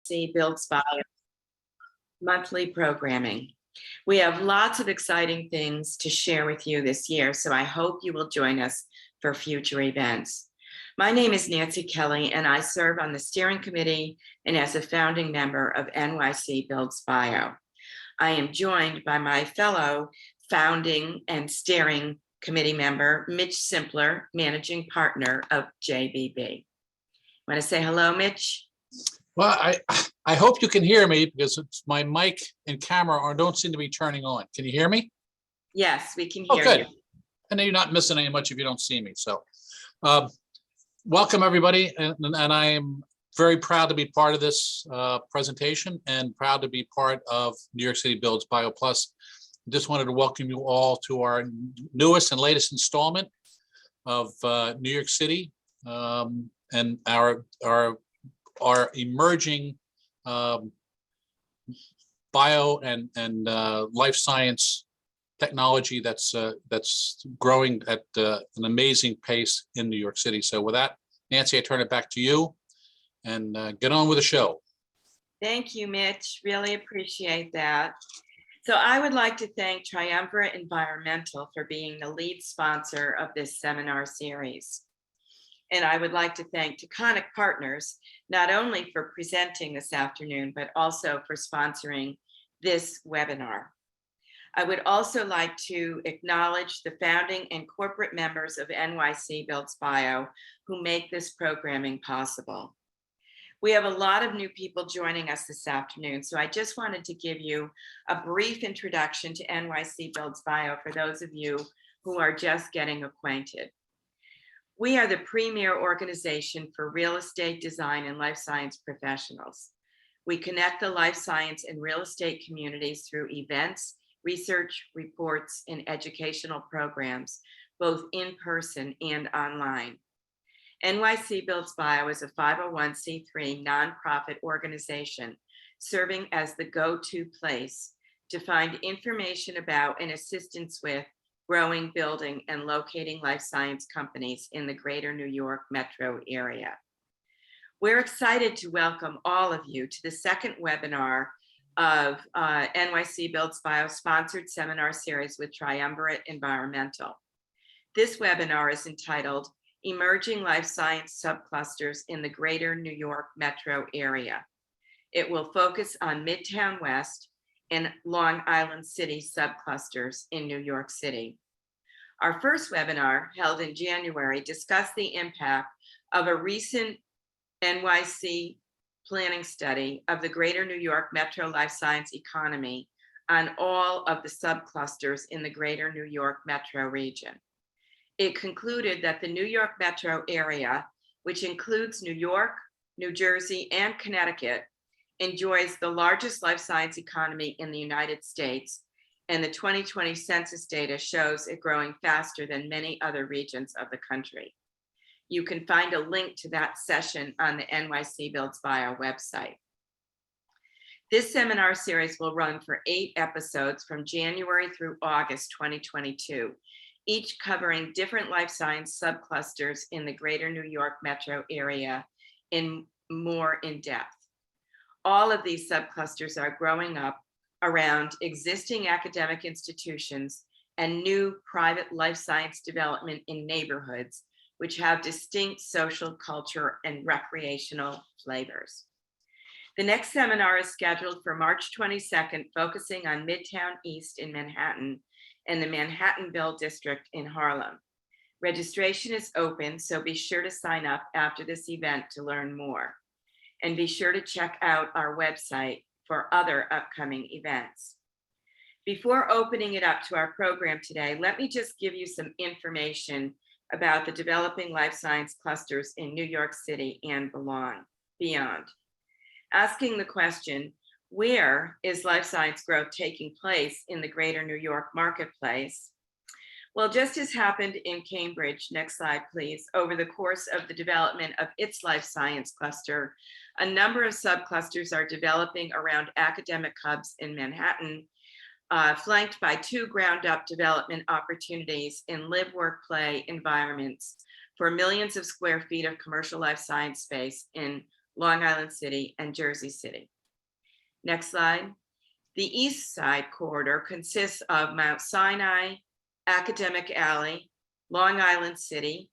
NYC Builds Bio monthly programming. We have lots of exciting things to share with you this year, so I hope you will join us for future events. My name is Nancy Kelly, and I serve on the steering committee and as a founding member of NYC Builds Bio. I am joined by my fellow founding and steering committee member, Mitch Simpler, managing partner of JBB. Want to say hello, Mitch? Well, I hope you can hear me because it's my mic and camera don't seem to be turning on. Can you hear me? Yes, we can Oh, hear good. you. I know you're not missing any much if you don't see me. So welcome, everybody. And I am very proud to be part of this presentation and proud to be part of New York City Builds Bio Plus. Just wanted to welcome you all to our newest and latest installment of New York City and our emerging bio and life science technology that's growing at an amazing pace in New York City. So with that, Nancy, I turn it back to you and get on with the show. Thank you, Mitch. Really appreciate that. So I would like to thank Triumvirate Environmental for being the lead sponsor of this seminar series. And I would like to thank Taconic Partners, not only for presenting this afternoon, but also for sponsoring this webinar. I would also like to acknowledge the founding and corporate members of NYC Builds Bio who make this programming possible. We have a lot of new people joining us this afternoon, so I just wanted to give you a brief introduction to NYC Builds Bio for those of you who are just getting acquainted. We are the premier organization for real estate design and life science professionals. We connect the life science and real estate communities through events, research, reports, and educational programs, both in person and online. NYC Builds Bio is a 501c3 nonprofit organization serving as the go-to place to find information about and assistance with growing, building, and locating life science companies in the greater New York metro area. We're excited to welcome all of you to the second webinar of NYC Builds Bio sponsored seminar series with Triumvirate Environmental. This webinar is entitled Emerging Life Science Subclusters in the Greater New York Metro Area. It will focus on Midtown West and Long Island City subclusters in New York City. Our first webinar, held in January, discussed the impact of a recent NYC planning study of the Greater New York Metro Life Science economy on all of the subclusters in the Greater New York Metro region. It concluded that the New York metro area, which includes New York, New Jersey, and Connecticut, enjoys the largest life science economy in the United States, and the 2020 census data shows it growing faster than many other regions of the country. You can find a link to that session on the NYC Builds Bio website. This seminar series will run for 8 episodes from January through August 2022, each covering different life science subclusters in the greater New York metro area in more in depth. All of these subclusters are growing up around existing academic institutions and new private life science development in neighborhoods, which have distinct social, culture, and recreational flavors. The next seminar is scheduled for March 22nd, focusing on Midtown East in Manhattan and the Manhattanville district in Harlem. Registration is open, so be sure to sign up after this event to learn more. And be sure to check out our website for other upcoming events. Before opening it up to our program today, let me just give you some information about the developing life science clusters in New York City and beyond. Asking the question, where is life science growth taking place in the greater New York marketplace? Well, just as happened in Cambridge, next slide please, over the course of the development of its life science cluster, a number of subclusters are developing around academic hubs in Manhattan, flanked by 2 ground-up development opportunities in live, work, play environments for millions of square feet of commercial life science space in Long Island City, and Jersey City. Next slide. The East Side corridor consists of Mount Sinai, Academic Alley, Long Island City,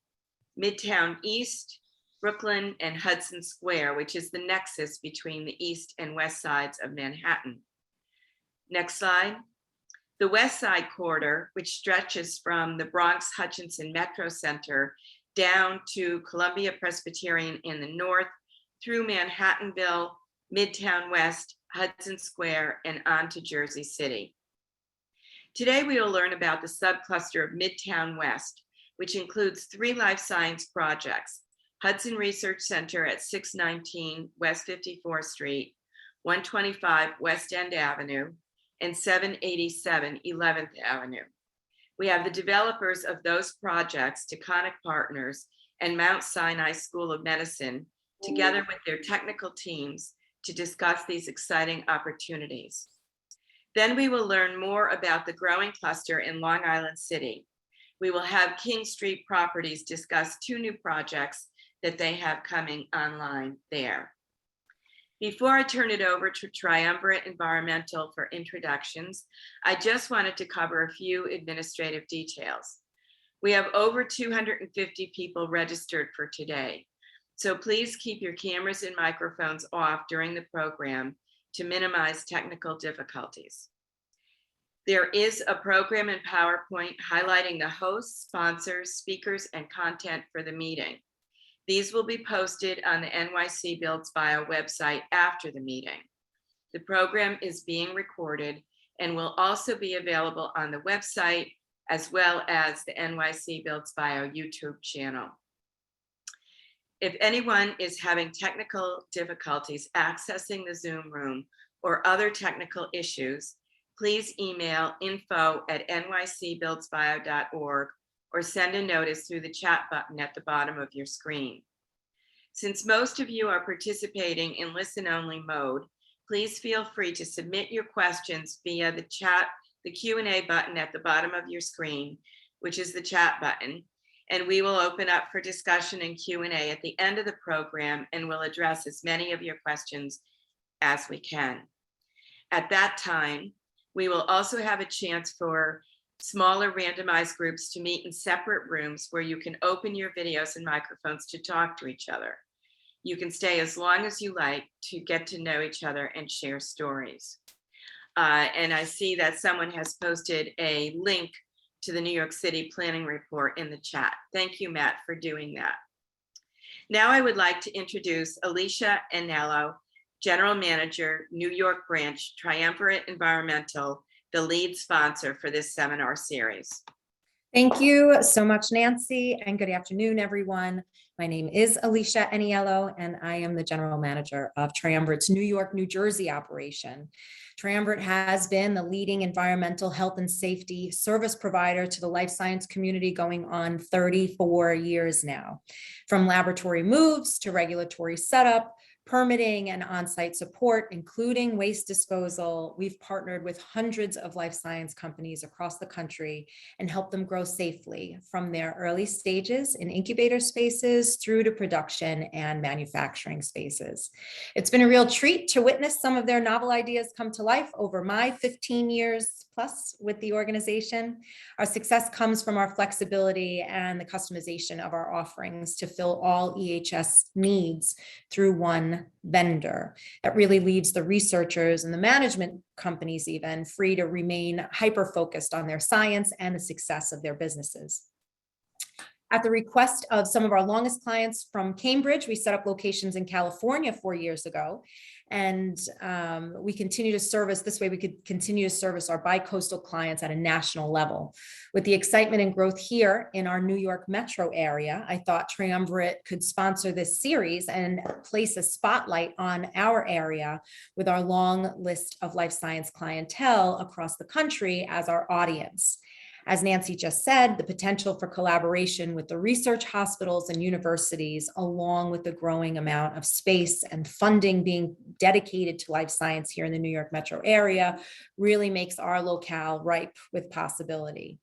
Midtown East, Brooklyn, and Hudson Square, which is the nexus between the east and west sides of Manhattan. Next slide. The West Side corridor, which stretches from the Bronx Hutchinson Metro Center down to Columbia Presbyterian in the north, through Manhattanville, Midtown West, Hudson Square, and on to Jersey City. Today, we will learn about the subcluster of Midtown West, which includes 3 life science projects: Hudson Research Center at 619 West 54th Street, 125 West End Avenue, and 787 11th Avenue. We have the developers of those projects, Taconic Partners and Mount Sinai School of Medicine, together with their technical teams to discuss these exciting opportunities. Then we will learn more about the growing cluster in Long Island City. We will have King Street Properties discuss 2 new projects that they have coming online there. Before I turn it over to Triumvirate Environmental for introductions, I just wanted to cover a few administrative details. We have over 250 people registered for today, so please keep your cameras and microphones off during the program to minimize technical difficulties. There is a program in PowerPoint highlighting the hosts, sponsors, speakers, and content for the meeting. These will be posted on the NYC Builds Bio website after the meeting. The program is being recorded and will also be available on the website as well as the NYC Builds Bio YouTube channel. If anyone is having technical difficulties accessing the Zoom room or other technical issues, please email info@nycbuildsbio.org or send a notice through the chat button at the bottom of your screen. Since most of you are participating in listen-only mode, please feel free to submit your questions via the Q&A button at the bottom of your screen, which is the chat button, and we will open up for discussion and Q&A at the end of the program, and we'll address as many of your questions as we can. At that time, we will also have a chance for smaller randomized groups to meet in separate rooms where you can open your videos and microphones to talk to each other. You can stay as long as you like to get to know each other and share stories. And I see that someone has posted a link to the New York City Planning Report in the chat. Thank you, Matt, for doing that. Now I would like to introduce Alicia Anello, General Manager, New York Branch, Triumvirate Environmental, the lead sponsor for this seminar series. Thank you so much, Nancy, and good afternoon, everyone. My name is Alicia Aniello, and I am the General Manager of Triumvirate's New York, New Jersey operation. Triumvirate has been the leading environmental health and safety service provider to the life science community going on 34 years now. From laboratory moves to regulatory setup, permitting and on-site support, including waste disposal, we've partnered with hundreds of life science companies across the country and helped them grow safely from their early stages in incubator spaces through to production and manufacturing spaces. It's been a real treat to witness some of their novel ideas come to life over my 15 years plus with the organization. Our success comes from our flexibility and the customization of our offerings to fill all EHS needs through one vendor. That really leaves the researchers and the management companies even free to remain hyper-focused on their science and the success of their businesses. At the request of some of our longest clients from Cambridge, we set up locations in California 4 years ago. And we continue to service, this way we could continue to service our bi-coastal clients at a national level. With the excitement and growth here in our New York metro area, I thought Triumvirate could sponsor this series and place a spotlight on our area with our long list of life science clientele across the country as our audience. As Nancy just said, the potential for collaboration with the research hospitals and universities, along with the growing amount of space and funding being dedicated to life science here in the New York metro area, really makes our locale ripe with possibility.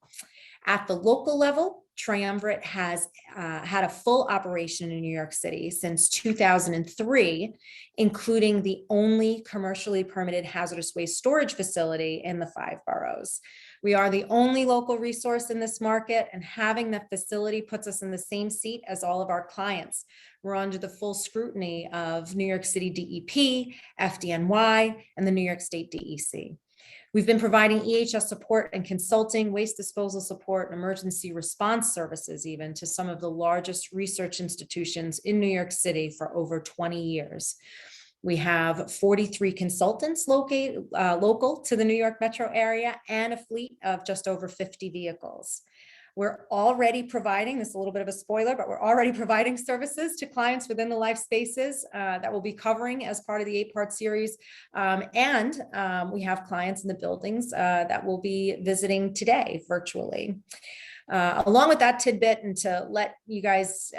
At the local level, Triumvirate has had a full operation in New York City since 2003, including the only commercially permitted hazardous waste storage facility in the 5 boroughs. We are the only local resource in this market, and having that facility puts us in the same seat as all of our clients. We're under the full scrutiny of New York City DEP, FDNY, and the New York State DEC. We've been providing EHS support and consulting, waste disposal support, and emergency response services even to some of the largest research institutions in New York City for over 20 years. We have 43 consultants local to the New York metro area and a fleet of just over 50 vehicles. We're already providing, this is a little bit of a spoiler, but we're already providing services to clients within the life spaces that we'll be covering as part of the 8-part series. And we have clients in the buildings that we'll be visiting today virtually. Along with that tidbit, and to let you guys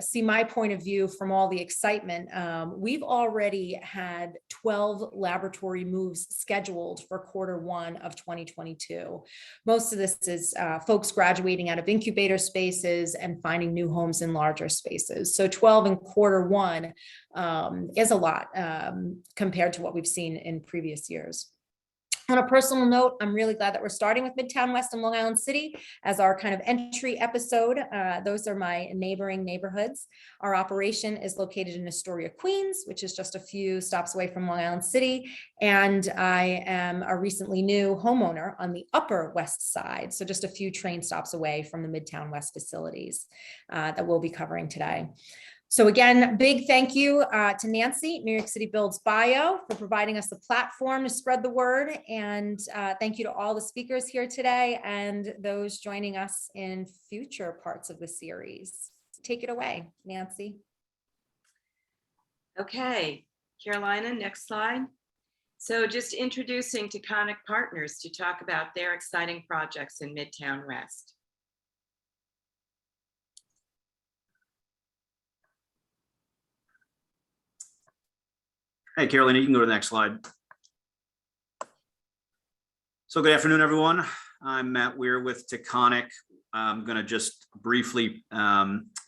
see my point of view from all the excitement, we've already had 12 laboratory moves scheduled for Q1 of 2022. Most of this is folks graduating out of incubator spaces and finding new homes in larger spaces. So 12 in Q1 is a lot compared to what we've seen in previous years. On a personal note, I'm really glad that we're starting with Midtown West and Long Island City as our kind of entry episode. Those are my neighboring neighborhoods. Our operation is located in Astoria, Queens, which is just a few stops away from Long Island City. And I am a recently new homeowner on the Upper West Side, so just a few train stops away from the Midtown West facilities that we'll be covering today. So again, big thank you to Nancy, New York City Builds Bio, for providing us the platform to spread the word. And thank you to all the speakers here today and those joining us in future parts of the series. Take it away, Nancy. Okay, Carolina, next slide. So just introducing Taconic Partners to talk about their exciting projects in Midtown West. Hey, Carolina, you can go to the next slide. So good afternoon, everyone. I'm Matt Weir with Taconic. I'm going to just briefly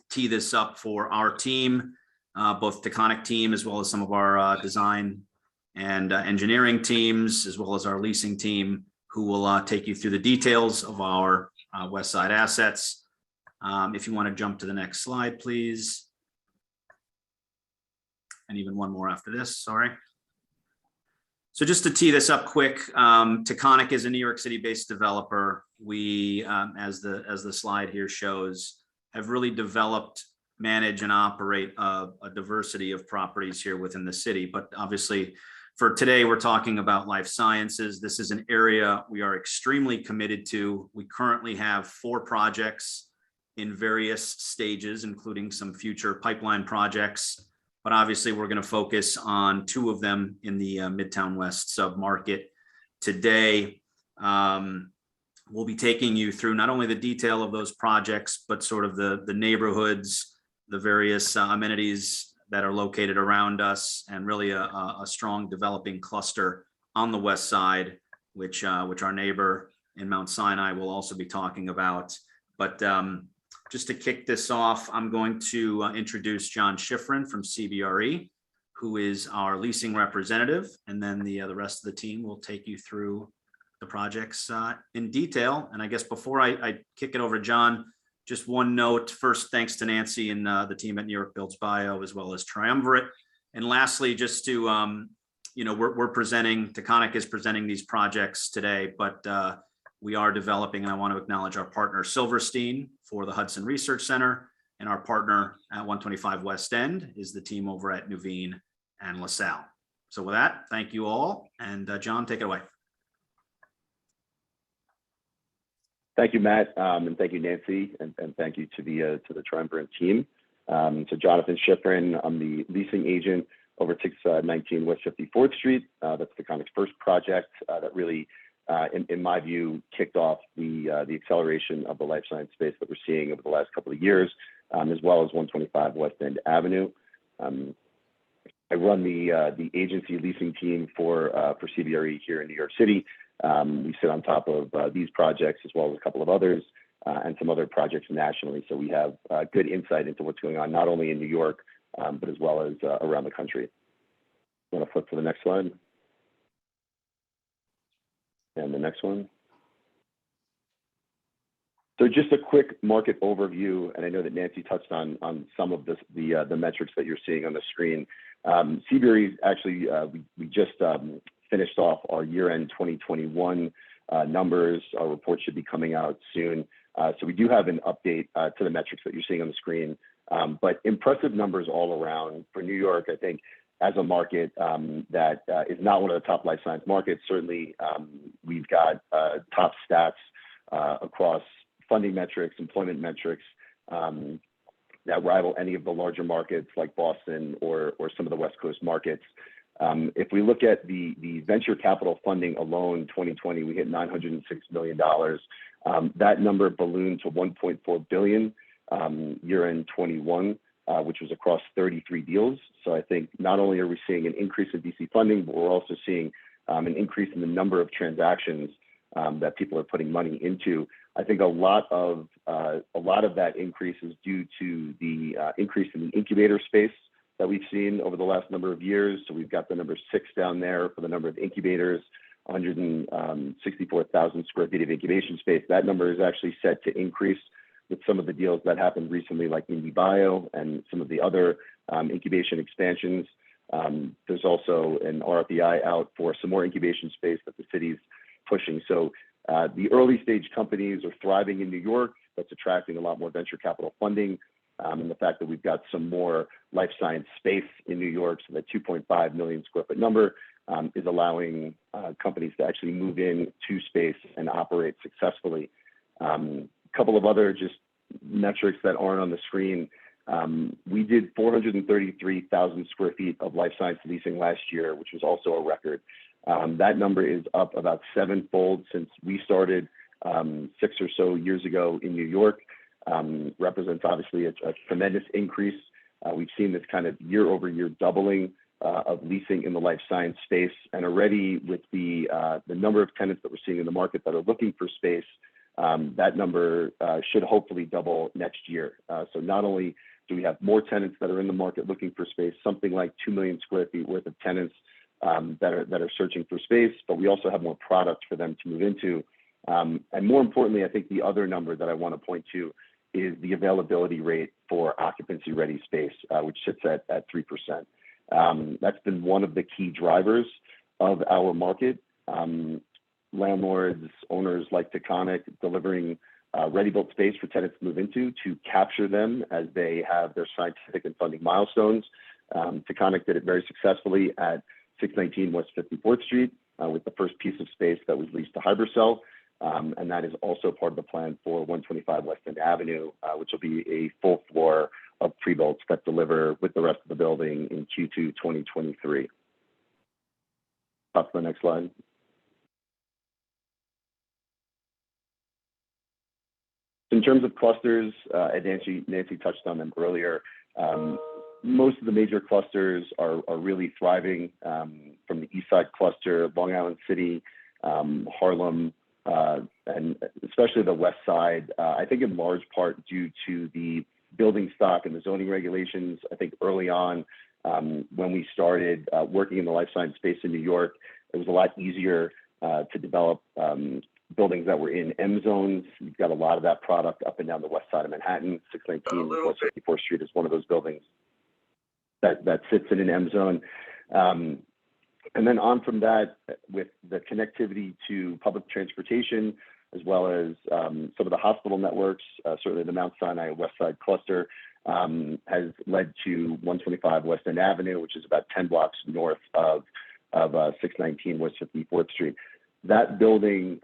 tee this up for our team, both Taconic team as well as some of our design and engineering teams, as well as our leasing team, who will take you through the details of our West Side assets. If you want to jump to the next slide, please. And even one more after this, sorry. So just to tee this up quick, Taconic is a New York City-based developer. We, as the slide here shows, have really developed, manage, and operate a diversity of properties here within the city. But obviously, for today, we're talking about life sciences. This is an area we are extremely committed to. We currently have 4 projects in various stages, including some future pipeline projects. But obviously, we're going to focus on 2 of them in the Midtown West submarket today. We'll be taking you through not only the detail of those projects, but sort of the neighborhoods, the various amenities that are located around us, and really a strong developing cluster on the West Side, which our neighbor in Mount Sinai will also be talking about. But just to kick this off, I'm going to introduce John Schifrin from CBRE, who is our leasing representative, and then the rest of the team will take you through the projects in detail. And I guess before I kick it over to John, just one note. First, thanks to Nancy and the team at New York Builds Bio, as well as Triumvirate. And lastly, just to, we're presenting, Taconic is presenting these projects today, but we are developing, and I want to acknowledge our partner Silverstein for the Hudson Research Center, and our partner at 125 West End is the team over at Nuveen and LaSalle. So with that, thank you all, and John, take it away. Thank you, Matt, and thank you, Nancy, and thank you to the Triumvirate team. So Jonathan Schifrin, I'm the leasing agent over 619 West 54th Street. That's Taconic's first project that really, in my view, kicked off the acceleration of the life science space that we're seeing over the last couple of years, as well as 125 West End Avenue. I run the agency leasing team for CBRE here in New York City. We sit on top of these projects as well as a couple of others. and some other projects nationally. So we have good insight into what's going on, not only in New York, but as well as around the country. I'm going to flip to the next slide. And the next one. So just a quick market overview, and I know that Nancy touched on some of this, the metrics that you're seeing on the screen. CBRE actually, we just finished off our year-end 2021 numbers. Our report should be coming out soon. So we do have an update to the metrics that you're seeing on the screen, but impressive numbers all around. For New York, I think as a market that is not one of the top life science markets, certainly we've got top stats across funding metrics, employment metrics that rival any of the larger markets like Boston or some of the West Coast markets. If we look at the venture capital funding alone, 2020, we hit $906 million. That number ballooned to $1.4 billion year-end 21, which was across 33 deals. So I think not only are we seeing an increase in VC funding, but we're also seeing an increase in the number of transactions that people are putting money into. I think a lot of that increase is due to the increase in the incubator space that we've seen over the last number of years. So we've got the number 6 down there for the number of incubators, 164,000 square feet of incubation space. That number is actually set to increase with some of the deals that happened recently, like IndieBio and some of the other incubation expansions. There's also an RFI out for some more incubation space that the city's pushing. So the early stage companies are thriving in New York. That's attracting a lot more venture capital funding. And the fact that we've got some more life science space in New York, so that 2.5 million square foot number is allowing companies to actually move in to space and operate successfully. A couple of other just metrics that aren't on the screen. We did 433,000 square feet of life science leasing last year, which was also a record. That number is up about 7-fold since we started 6 or so years ago in New York. Represents obviously a tremendous increase. We've seen this kind of year-over-year doubling of leasing in the life science space, and already with the number of tenants that we're seeing in the market that are looking for space, that number should hopefully double next year. So not only do we have more tenants that are in the market looking for space, something like 2 million square feet worth of tenants that are searching for space, but we also have more product for them to move into. And more importantly, I think the other number that I want to point to is the availability rate for occupancy ready space, which sits at 3%. That's been one of the key drivers of our market. Landlords, owners like Taconic delivering ready-built space for tenants to move into to capture them as they have their scientific and funding milestones. Taconic did it very successfully at 619 West 54th Street with the first piece of space that was leased to Hypercell. And that is also part of the plan for 125 Weston Avenue, which will be a full floor of pre-builts that deliver with the rest of the building in Q2 2023. Up to the next slide. In terms of clusters, and Nancy touched on them earlier, most of the major clusters are really thriving, from the East Side cluster, Long Island City, Harlem, and especially the West Side, I think in large part due to the building stock and the zoning regulations. I think early on, when we started working in the life science space in New York, it was a lot easier to develop buildings that were in M zones. You've got a lot of that product up and down the west side of Manhattan. 619 West 54th Street is one of those buildings that sits in an M zone. And then on from that, with the connectivity to public transportation, as well as some of the hospital networks, certainly the Mount Sinai West Side cluster has led to 125 Weston Avenue, which is about 10 blocks north of 619 West 54th Street. That building,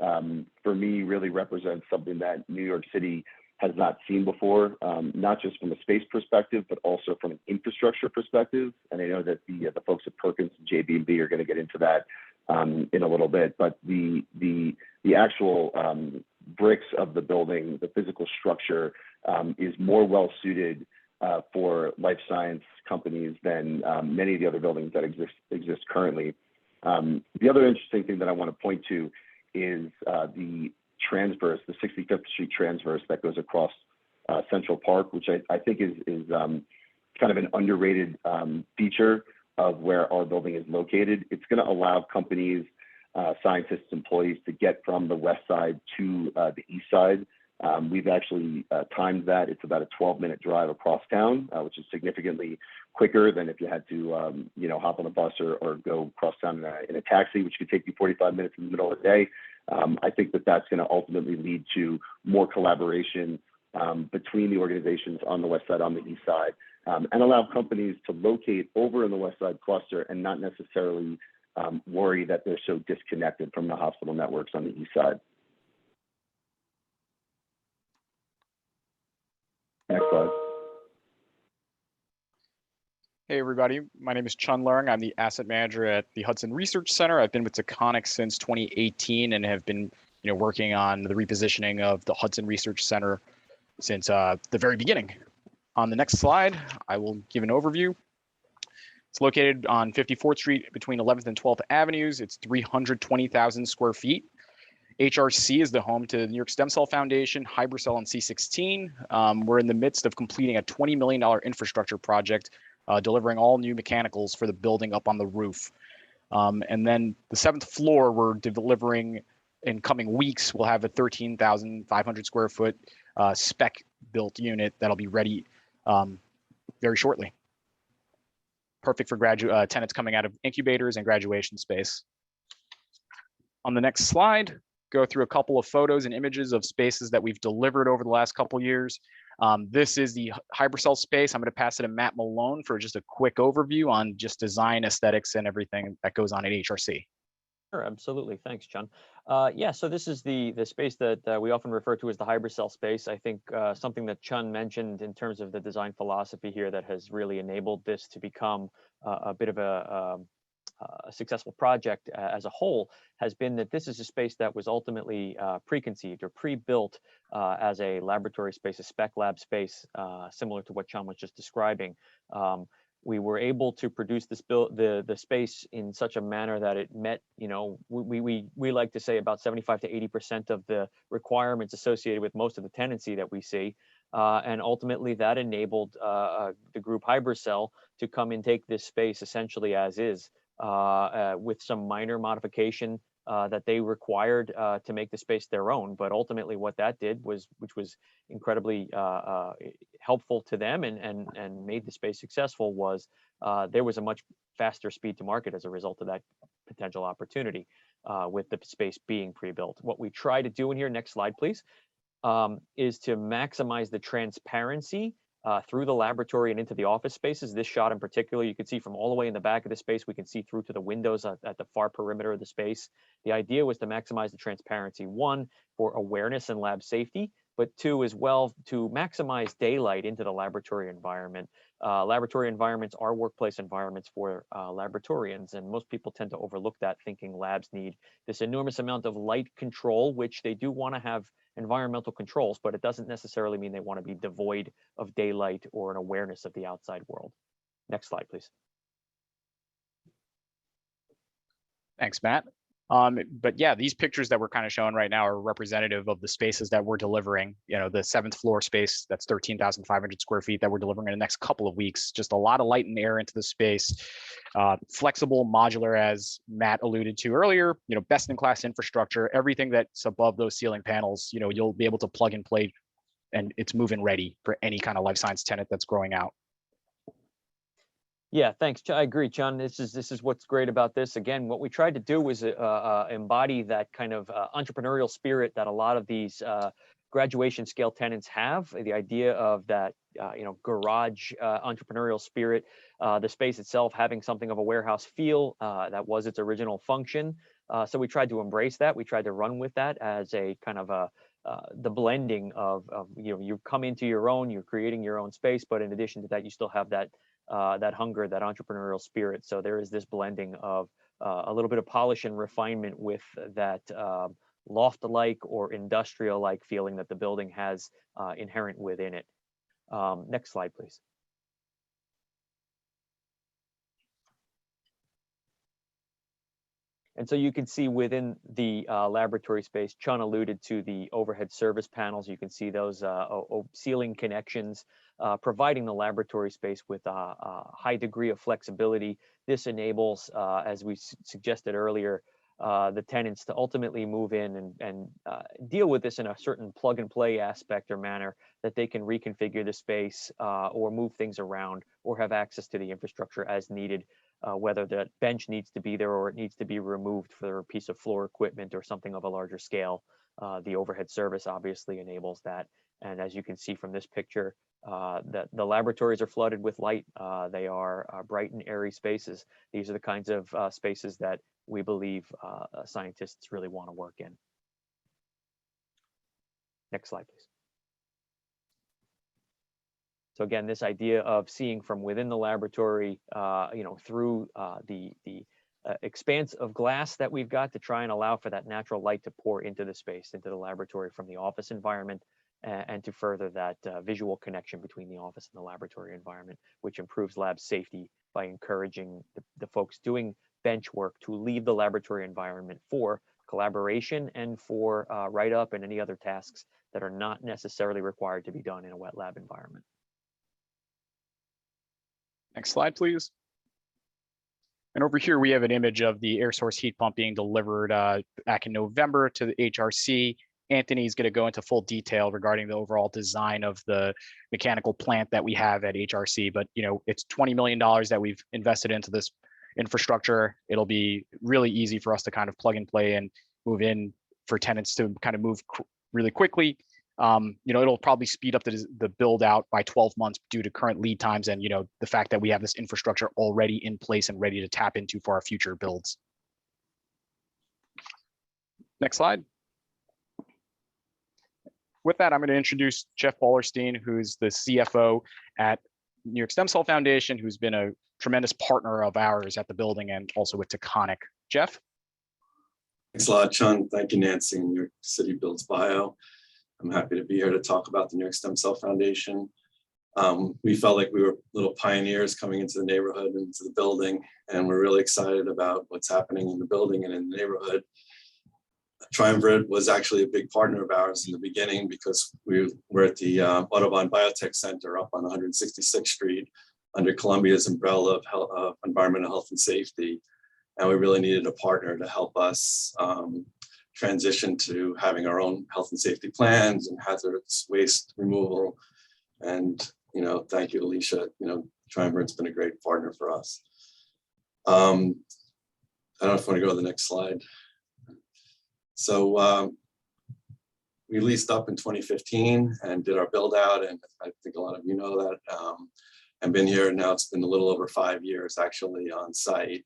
for me, really represents something that New York City has not seen before, not just from a space perspective, but also from an infrastructure perspective. And I know that the folks at Perkins and JB&B are going to get into that in a little bit. But the actual bricks of the building, the physical structure, is more well suited for life science companies than many of the other buildings that exist currently. The other interesting thing that I want to point to is the transverse, the 65th Street transverse that goes across Central Park, which I think is kind of an underrated feature of where our building is located. It's going to allow companies, scientists, employees to get from the west side to the east side. We've actually timed that. It's about a 12-minute drive across town, which is significantly quicker than if you had to, hop on a bus or go across town in a taxi, which could take you 45 minutes in the middle of the day. I think that that's going to ultimately lead to more collaboration between the organizations on the west side, on the east side, and allow companies to locate over in the west side cluster and not necessarily worry that they're so disconnected from the hospital networks on the east side. Next slide. Hey everybody, my name is Chun Leung. I'm the asset manager at the Hudson Research Center. I've been with Taconic since 2018 and have been working on the repositioning of the Hudson Research Center since the very beginning. On the next slide, I will give an overview. It's located on 54th Street between 11th and 12th Avenues. It's 320,000 square feet. HRC is the home to the New York Stem Cell Foundation, Hypercell, and C16. We're in the midst of completing a $20 million infrastructure project, delivering all new mechanicals for the building up on the roof. And then the 7th floor, we're delivering in coming weeks. We'll have a 13,500 square foot spec built unit that'll be ready very shortly. Perfect for tenants coming out of incubators and graduation space. On the next slide, go through a couple of photos and images of spaces that we've delivered over the last couple of years. This is the Hypercell space. I'm going to pass it to Matt Malone for just a quick overview on just design, aesthetics, and everything that goes on at HRC. Sure, absolutely. Thanks, John. Yeah, so this is the space that we often refer to as the Hypercell space. I think something that Chun mentioned in terms of the design philosophy here that has really enabled this to become a bit of a successful project as a whole has been that this is a space that was ultimately preconceived or pre-built as a laboratory space, a spec lab space, similar to what Chun was just describing. We were able to produce this the space in such a manner that it met, we like to say about 75 to 80% of the requirements associated with most of the tenancy that we see. And ultimately that enabled the group Hypercell to come and take this space essentially as is, with some minor modification that they required to make the space their own. But ultimately what that did was, which was incredibly helpful to them and made the space successful, was there was a much faster speed to market as a result of that potential opportunity with the space being pre-built. What we try to do in here, next slide please, is to maximize the transparency through the laboratory and into the office spaces. This shot in particular, you can see from all the way in the back of the space, we can see through to the windows at the far perimeter of the space. The idea was to maximize the transparency, one, for awareness and lab safety, but two, as well, to maximize daylight into the laboratory environment. Laboratory environments are workplace environments for laboratorians, and most people tend to overlook that, thinking labs need this enormous amount of light control, which they do want to have environmental controls, but it doesn't necessarily mean they want to be devoid of daylight or an awareness of the outside world. Next slide, please. Thanks, Matt. But yeah, these pictures that we're kind of showing right now are representative of the spaces that we're delivering. The 7th floor space, that's 13,500 square feet that we're delivering in the next couple of weeks. Just a lot of light and air into the space. Flexible, modular, as Matt alluded to earlier, best in class infrastructure, everything that's above those ceiling panels, you'll be able to plug and play, and it's move-in ready for any kind of life science tenant that's growing out. Yeah, thanks. I agree, John. This is what's great about this. Again, what we tried to do was embody that kind of entrepreneurial spirit that a lot of these graduation scale tenants have. The idea of that, garage entrepreneurial spirit, the space itself having something of a warehouse feel, that was its original function. So we tried to embrace that. We tried to run with that as a kind of the blending of you come into your own, you're creating your own space, but in addition to that, you still have that that hunger, that entrepreneurial spirit. So there is this blending of a little bit of polish and refinement with that loft-like or industrial-like feeling that the building has inherent within it. Next slide, please. And so you can see within the laboratory space, Chun alluded to the overhead service panels. You can see those ceiling connections, providing the laboratory space with a high degree of flexibility. This enables, as we suggested earlier, the tenants to ultimately move in and deal with this in a certain plug and play aspect or manner, that they can reconfigure the space or move things around or have access to the infrastructure as needed, whether that bench needs to be there or it needs to be removed for a piece of floor equipment or something of a larger scale. The overhead service obviously enables that. And as you can see from this picture, the laboratories are flooded with light. They are bright and airy spaces. These are the kinds of spaces that we believe scientists really want to work in. Next slide, please. So again, this idea of seeing from within the laboratory, through the expanse of glass that we've got to try and allow for that natural light to pour into the space, into the laboratory from the office environment, and to further that visual connection between the office and the laboratory environment, which improves lab safety by encouraging the folks doing bench work to leave the laboratory environment for collaboration and for write-up and any other tasks that are not necessarily required to be done in a wet lab environment. Next slide, please. And over here, we have an image of the air source heat pump being delivered back in November to the HRC. Anthony is going to go into full detail regarding the overall design of the mechanical plant that we have at HRC, but it's $20 million that we've invested into this infrastructure. It'll be really easy for us to kind of plug and play and move in for tenants to kind of move really quickly. It'll probably speed up the build out by 12 months due to current lead times and the fact that we have this infrastructure already in place and ready to tap into for our future builds. Next slide. With that, I'm going to introduce Jeff Ballerstein, who's the CFO at New York Stem Cell Foundation, who's been a tremendous partner of ours at the building and also with Taconic. Jeff? Thanks a lot, Chun. Thank you, Nancy, and New York City Builds Bio. I'm happy to be here to talk about the New York Stem Cell Foundation. We felt like we were little pioneers coming into the neighborhood and into the building, and we're really excited about what's happening in the building and in the neighborhood. Triumvirate was actually a big partner of ours in the beginning because we were at the Audubon Biotech Center up on 166th Street under Columbia's umbrella of environmental health and safety. And we really needed a partner to help us transition to having our own health and safety plans and hazardous waste removal. And, thank you, Alicia. Triumvirate's been a great partner for us. I don't know if you want to go to the next slide. So we leased up in 2015 and did our build out. And I think a lot of you know that. I've been here now, it's been a little over 5 years actually on site.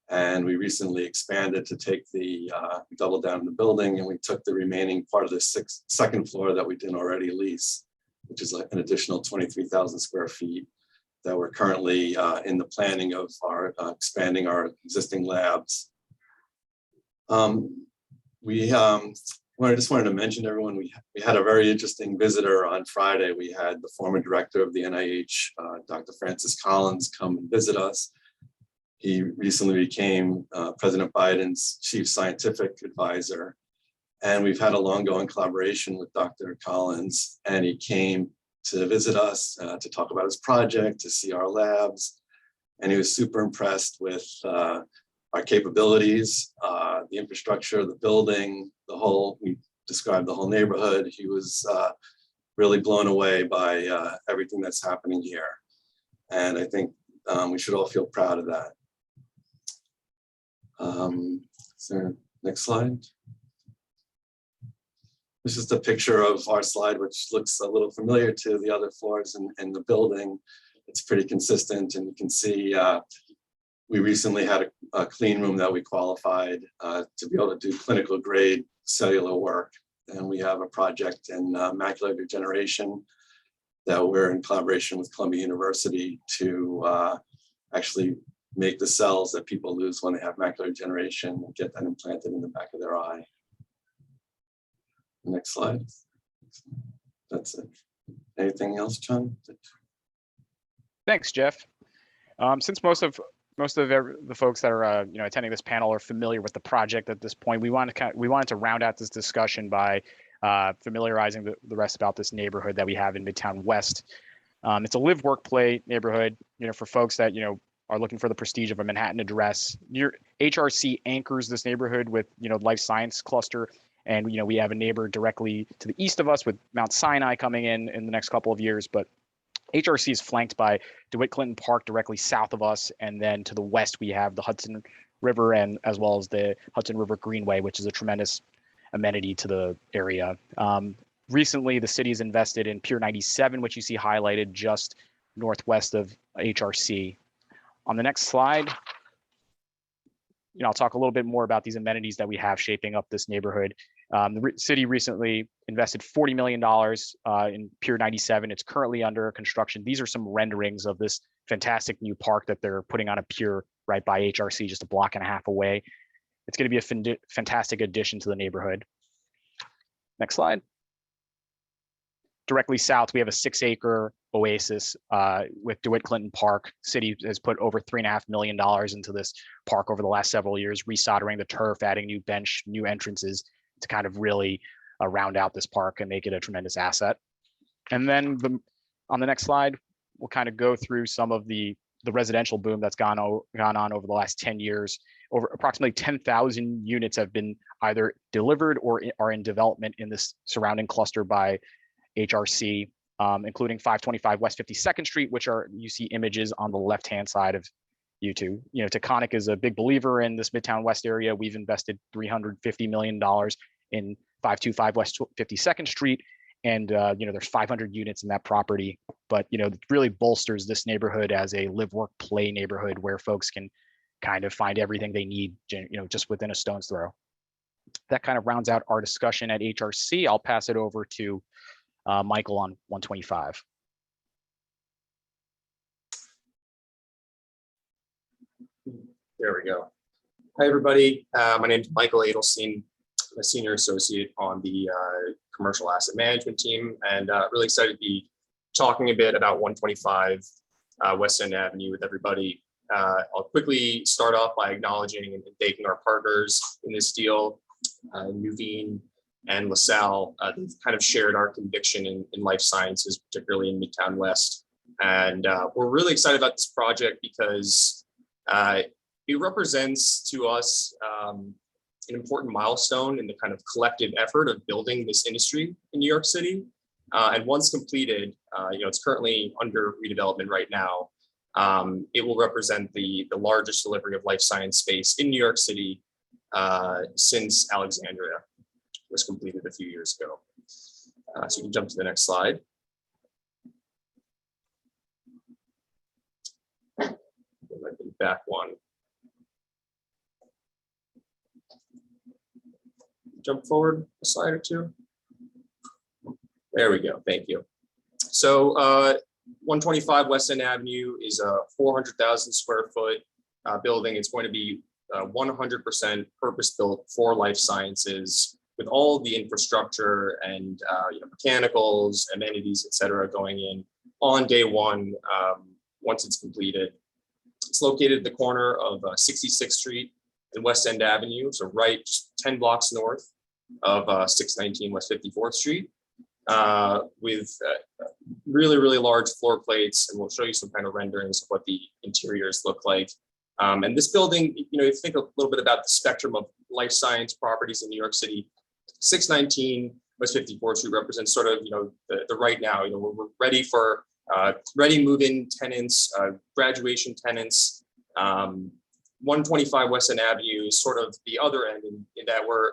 And we recently expanded to take we doubled down in the building and we took the remaining part of the second floor that we didn't already lease, which is like an additional 23,000 square feet that we're currently in the planning of our expanding our existing labs. I just wanted to mention to everyone, we had a very interesting visitor on Friday. We had the former director of the NIH, Dr. Francis Collins, come and visit us. He recently became President Biden's chief scientific advisor. And we've had a long-going collaboration with Dr. Collins, and he came to visit us to talk about his project, to see our labs. And he was super impressed with our capabilities, the infrastructure, the building, we described the whole neighborhood. He was really blown away by everything that's happening here. And I think we should all feel proud of that. Next slide. This is the picture of our slide, which looks a little familiar to the other floors in the building. It's pretty consistent, and you can see we recently had a clean room that we qualified to be able to do clinical grade cellular work. And we have a project in macular degeneration that we're in collaboration with Columbia University to actually make the cells that people lose when they have macular degeneration and get that implanted in the back of their eye. Next slide. That's it. Anything else, Chun? Thanks, Jeff. Since most of most of the folks that are attending this panel are familiar with the project at this point. We wanted to round out this discussion by familiarizing the rest about this neighborhood that we have in Midtown West. It's a live, work, play neighborhood. For folks that are looking for the prestige of a Manhattan address. HRC anchors this neighborhood with life science cluster, and we have a neighbor directly to the east of us with Mount Sinai coming in the next couple of years, but HRC is flanked by DeWitt Clinton Park directly south of us, and then to the west we have the Hudson River and as well as the Hudson River Greenway, which is a tremendous amenity to the area. Recently, the city has invested in Pier 97, which you see highlighted just northwest of HRC. On the next slide, I'll talk a little bit more about these amenities that we have shaping up this neighborhood. The city recently invested $40 million in Pier 97. It's currently under construction. These are some renderings of this fantastic new park that they're putting on a pier right by HRC, just a block and a half away. It's going to be a fantastic addition to the neighborhood. Next slide. Directly south, we have a 6-acre oasis with DeWitt Clinton Park. City has put over $3.5 million into this park over the last several years, resoddering the turf, adding new bench, new entrances to kind of really round out this park and make it a tremendous asset. And then on the next slide, we'll kind of go through some of the residential boom that's gone on over the last 10 years. Over approximately 10,000 units have been either delivered or are in development in this surrounding cluster by HRC, including 525 West 52nd Street, which you see images on the left-hand side of YouTube. Taconic is a big believer in this Midtown West area. We've invested $350 million in 525 West 52nd Street, and there's 500 units in that property. But it really bolsters this neighborhood as a live, work, play neighborhood where folks can kind of find everything they need, just within a stone's throw. That kind of rounds out our discussion at HRC. I'll pass it over to Michael on 125. There we go. Hi, everybody. My name is Michael Adelstein. I'm a senior associate on the commercial asset management team, and really excited to be talking a bit about 125 Weston Avenue with everybody. I'll quickly start off by acknowledging and thanking our partners in this deal, Nuveen and LaSalle. They've kind of shared our conviction in life sciences, particularly in Midtown West. And we're really excited about this project because it represents to us an important milestone in the kind of collective effort of building this industry in New York City. And once completed, it's currently under redevelopment right now. It will represent the largest delivery of life science space in New York City since Alexandria was completed a few years ago. So you can jump to the next slide. Back one. Jump forward a slide or two. There we go. Thank you. So 125 Weston Avenue is a 400,000 square foot building. It's going to be 100% purpose built for life sciences, with all the infrastructure and mechanicals, amenities, et cetera, going in on day one once it's completed. It's located at the corner of 66th Street and West End Avenue, so right just 10 blocks north of 619 West 54th Street, with really, really large floor plates, and we'll show you some kind of renderings of what the interiors look like. And this building, if you think a little bit about the spectrum of life science properties in New York City, 619 West 54th Street represents sort of, the right now, we're ready for ready move-in tenants, graduation tenants. 125 Weston Avenue is sort of the other end in that we're,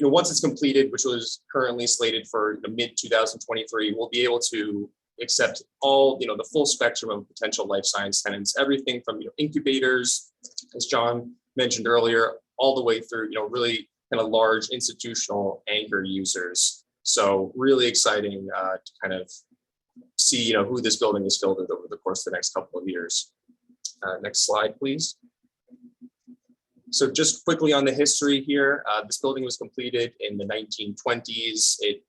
once it's completed, which was currently slated for mid-2023, we'll be able to accept all, the full spectrum of potential life science tenants, everything from, incubators, as John mentioned earlier, all the way through, really kind of large institutional anchor users. So really exciting to kind of see, who this building is filled with over the course of the next couple of years. Next slide, please. So just quickly on the history here, this building was completed in the 1920s. It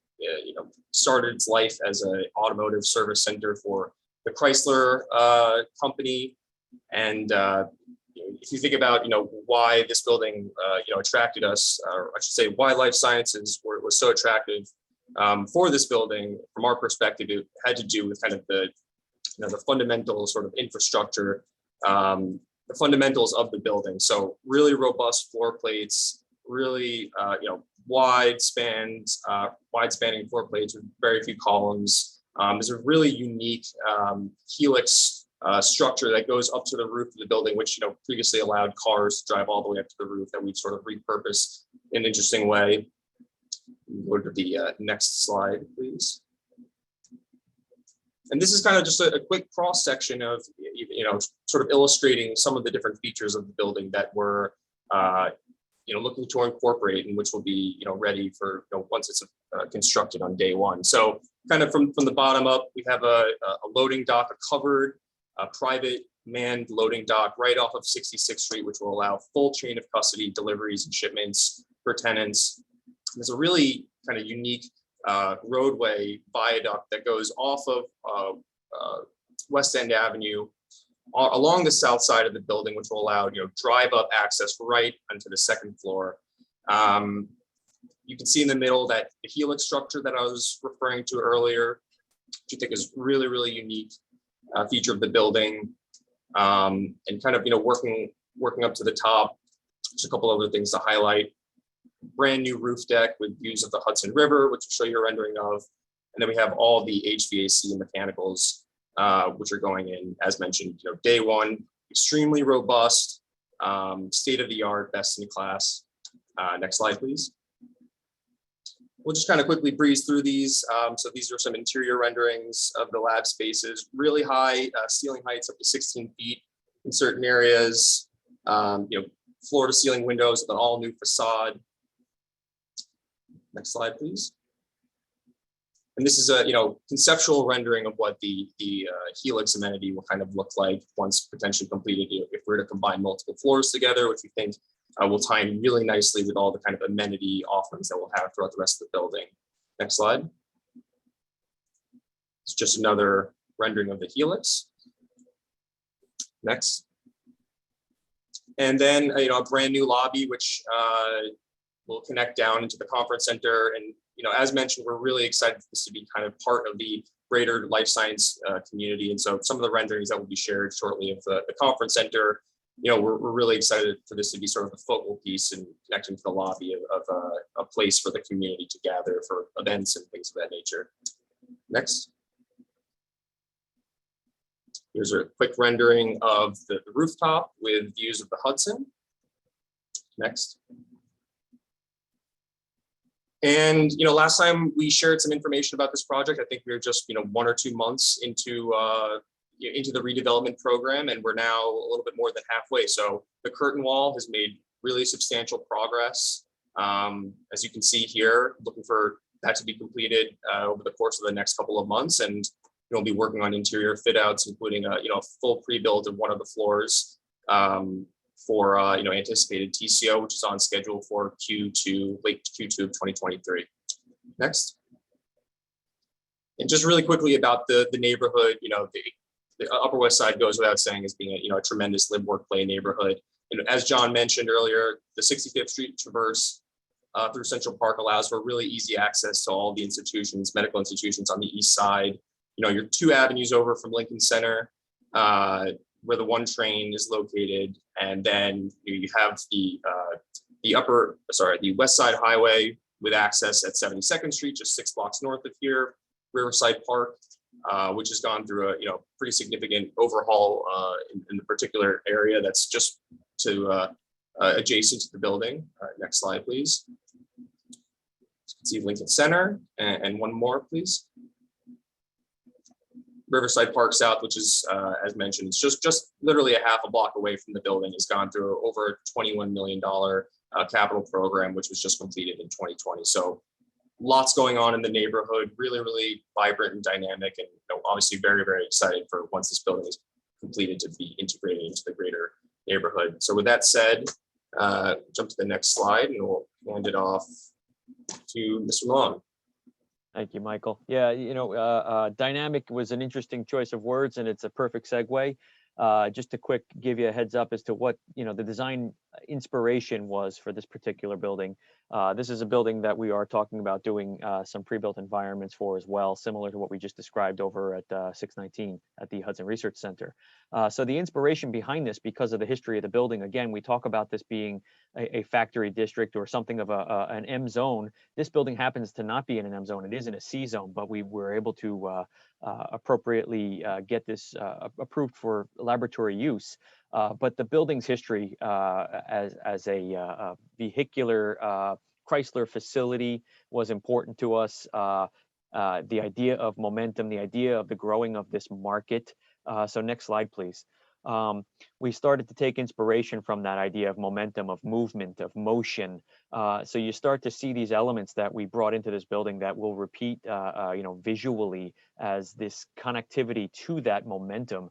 started its life as an automotive service center for the Chrysler company. And if you think about why this building attracted us, or I should say why life sciences was so attractive for this building, from our perspective, it had to do with kind of the fundamental sort of infrastructure, the fundamentals of the building. So really robust floor plates, really wide spanning floor plates with very few columns. There's a really unique helix structure that goes up to the roof of the building, which previously allowed cars to drive all the way up to the roof, that we've sort of repurposed in an interesting way. Go to the next slide, please. And this is kind of just a quick cross section of sort of illustrating some of the different features of the building that we're looking to incorporate, and which will be ready for once it's constructed on day one. So kind of from the bottom up, we have a loading dock, a covered private manned loading dock right off of 66th Street, which will allow full chain of custody deliveries and shipments for tenants. There's a really kind of unique roadway viaduct that goes off of Weston Avenue along the south side of the building, which will allow drive up access right onto the second floor. You can see in the middle that the helix structure that I was referring to earlier, which I think is really, really unique feature of the building, and kind of working up to the top. Just a couple other things to highlight. Brand new roof deck with views of the Hudson River, which will show you a rendering of. And then we have all the HVAC and mechanicals, which are going in, as mentioned, day one, extremely robust, state-of-the-art, best in class. Next slide, please. We'll just kind of quickly breeze through these. So these are some interior renderings of the lab spaces, really high ceiling heights up to 16 feet in certain areas, floor to ceiling windows with an all new facade. Next slide, please. And this is a conceptual rendering of what the helix amenity will kind of look like once potentially completed. If we're to combine multiple floors together, which we think will tie in really nicely with all the kind of amenity offerings that we'll have throughout the rest of the building. Next slide. It's just another rendering of the helix. Next. And then a brand new lobby, which will connect down into the conference center. And as mentioned, we're really excited for this to be kind of part of the greater life science community. And so some of the renderings that will be shared shortly of the conference center, we're really excited for this to be sort of the focal piece and connecting to the lobby of a place for the community to gather for events and things of that nature. Next. Here's a quick rendering of the rooftop with views of the Hudson. Next. And last time we shared some information about this project, I think we were just 1 or 2 months into the redevelopment program, and we're now a little bit more than halfway. So the curtain wall has made really substantial progress. As you can see here, looking for that to be completed over the course of the next couple of months, and we'll be working on interior fit outs, including a full pre-build of one of the floors for anticipated TCO, which is on schedule for late Q2 of 2023. Next. And just really quickly about the neighborhood, the Upper West Side goes without saying as being a tremendous live, work, play neighborhood. And as John mentioned earlier, the 65th Street traverse through Central Park allows for really easy access to all the institutions, medical institutions on the east side. You're 2 avenues over from Lincoln Center, where the 1 train is located, and then you have the West Side Highway with access at 72nd Street, just 6 blocks north of here. Riverside Park, which has gone through a pretty significant overhaul in the particular area that's just adjacent to the building. Next slide, please. You can see Lincoln Center, and one more, please. Riverside Park South, which is, as mentioned, it's just literally a half a block away from the building, has gone through over a $21 million capital program, which was just completed in 2020. So lots going on in the neighborhood, really, really vibrant and dynamic, and obviously very, very excited for once this building is completed to be integrated into the greater neighborhood. So with that said, jump to the next slide and we'll hand it off to Mr. Long. Thank you, Michael. Yeah, dynamic was an interesting choice of words, and it's a perfect segue. just to quick give you a heads up as to what, the design inspiration was for this particular building. This is a building that we are talking about doing some pre-built environments for as well, similar to what we just described over at 619 at the Hudson Research Center. So the inspiration behind this, because of the history of the building, again, we talk about this being a factory district or something of an M zone. This building happens to not be in an M zone. It is in a C zone, but we were able to appropriately get this approved for laboratory use. But the building's history as a vehicular Chrysler facility was important to us. The idea of momentum, the idea of the growing of this market. So next slide, please. We started to take inspiration from that idea of momentum, of movement, of motion. So you start to see these elements that we brought into this building that will repeat, visually as this connectivity to that momentum.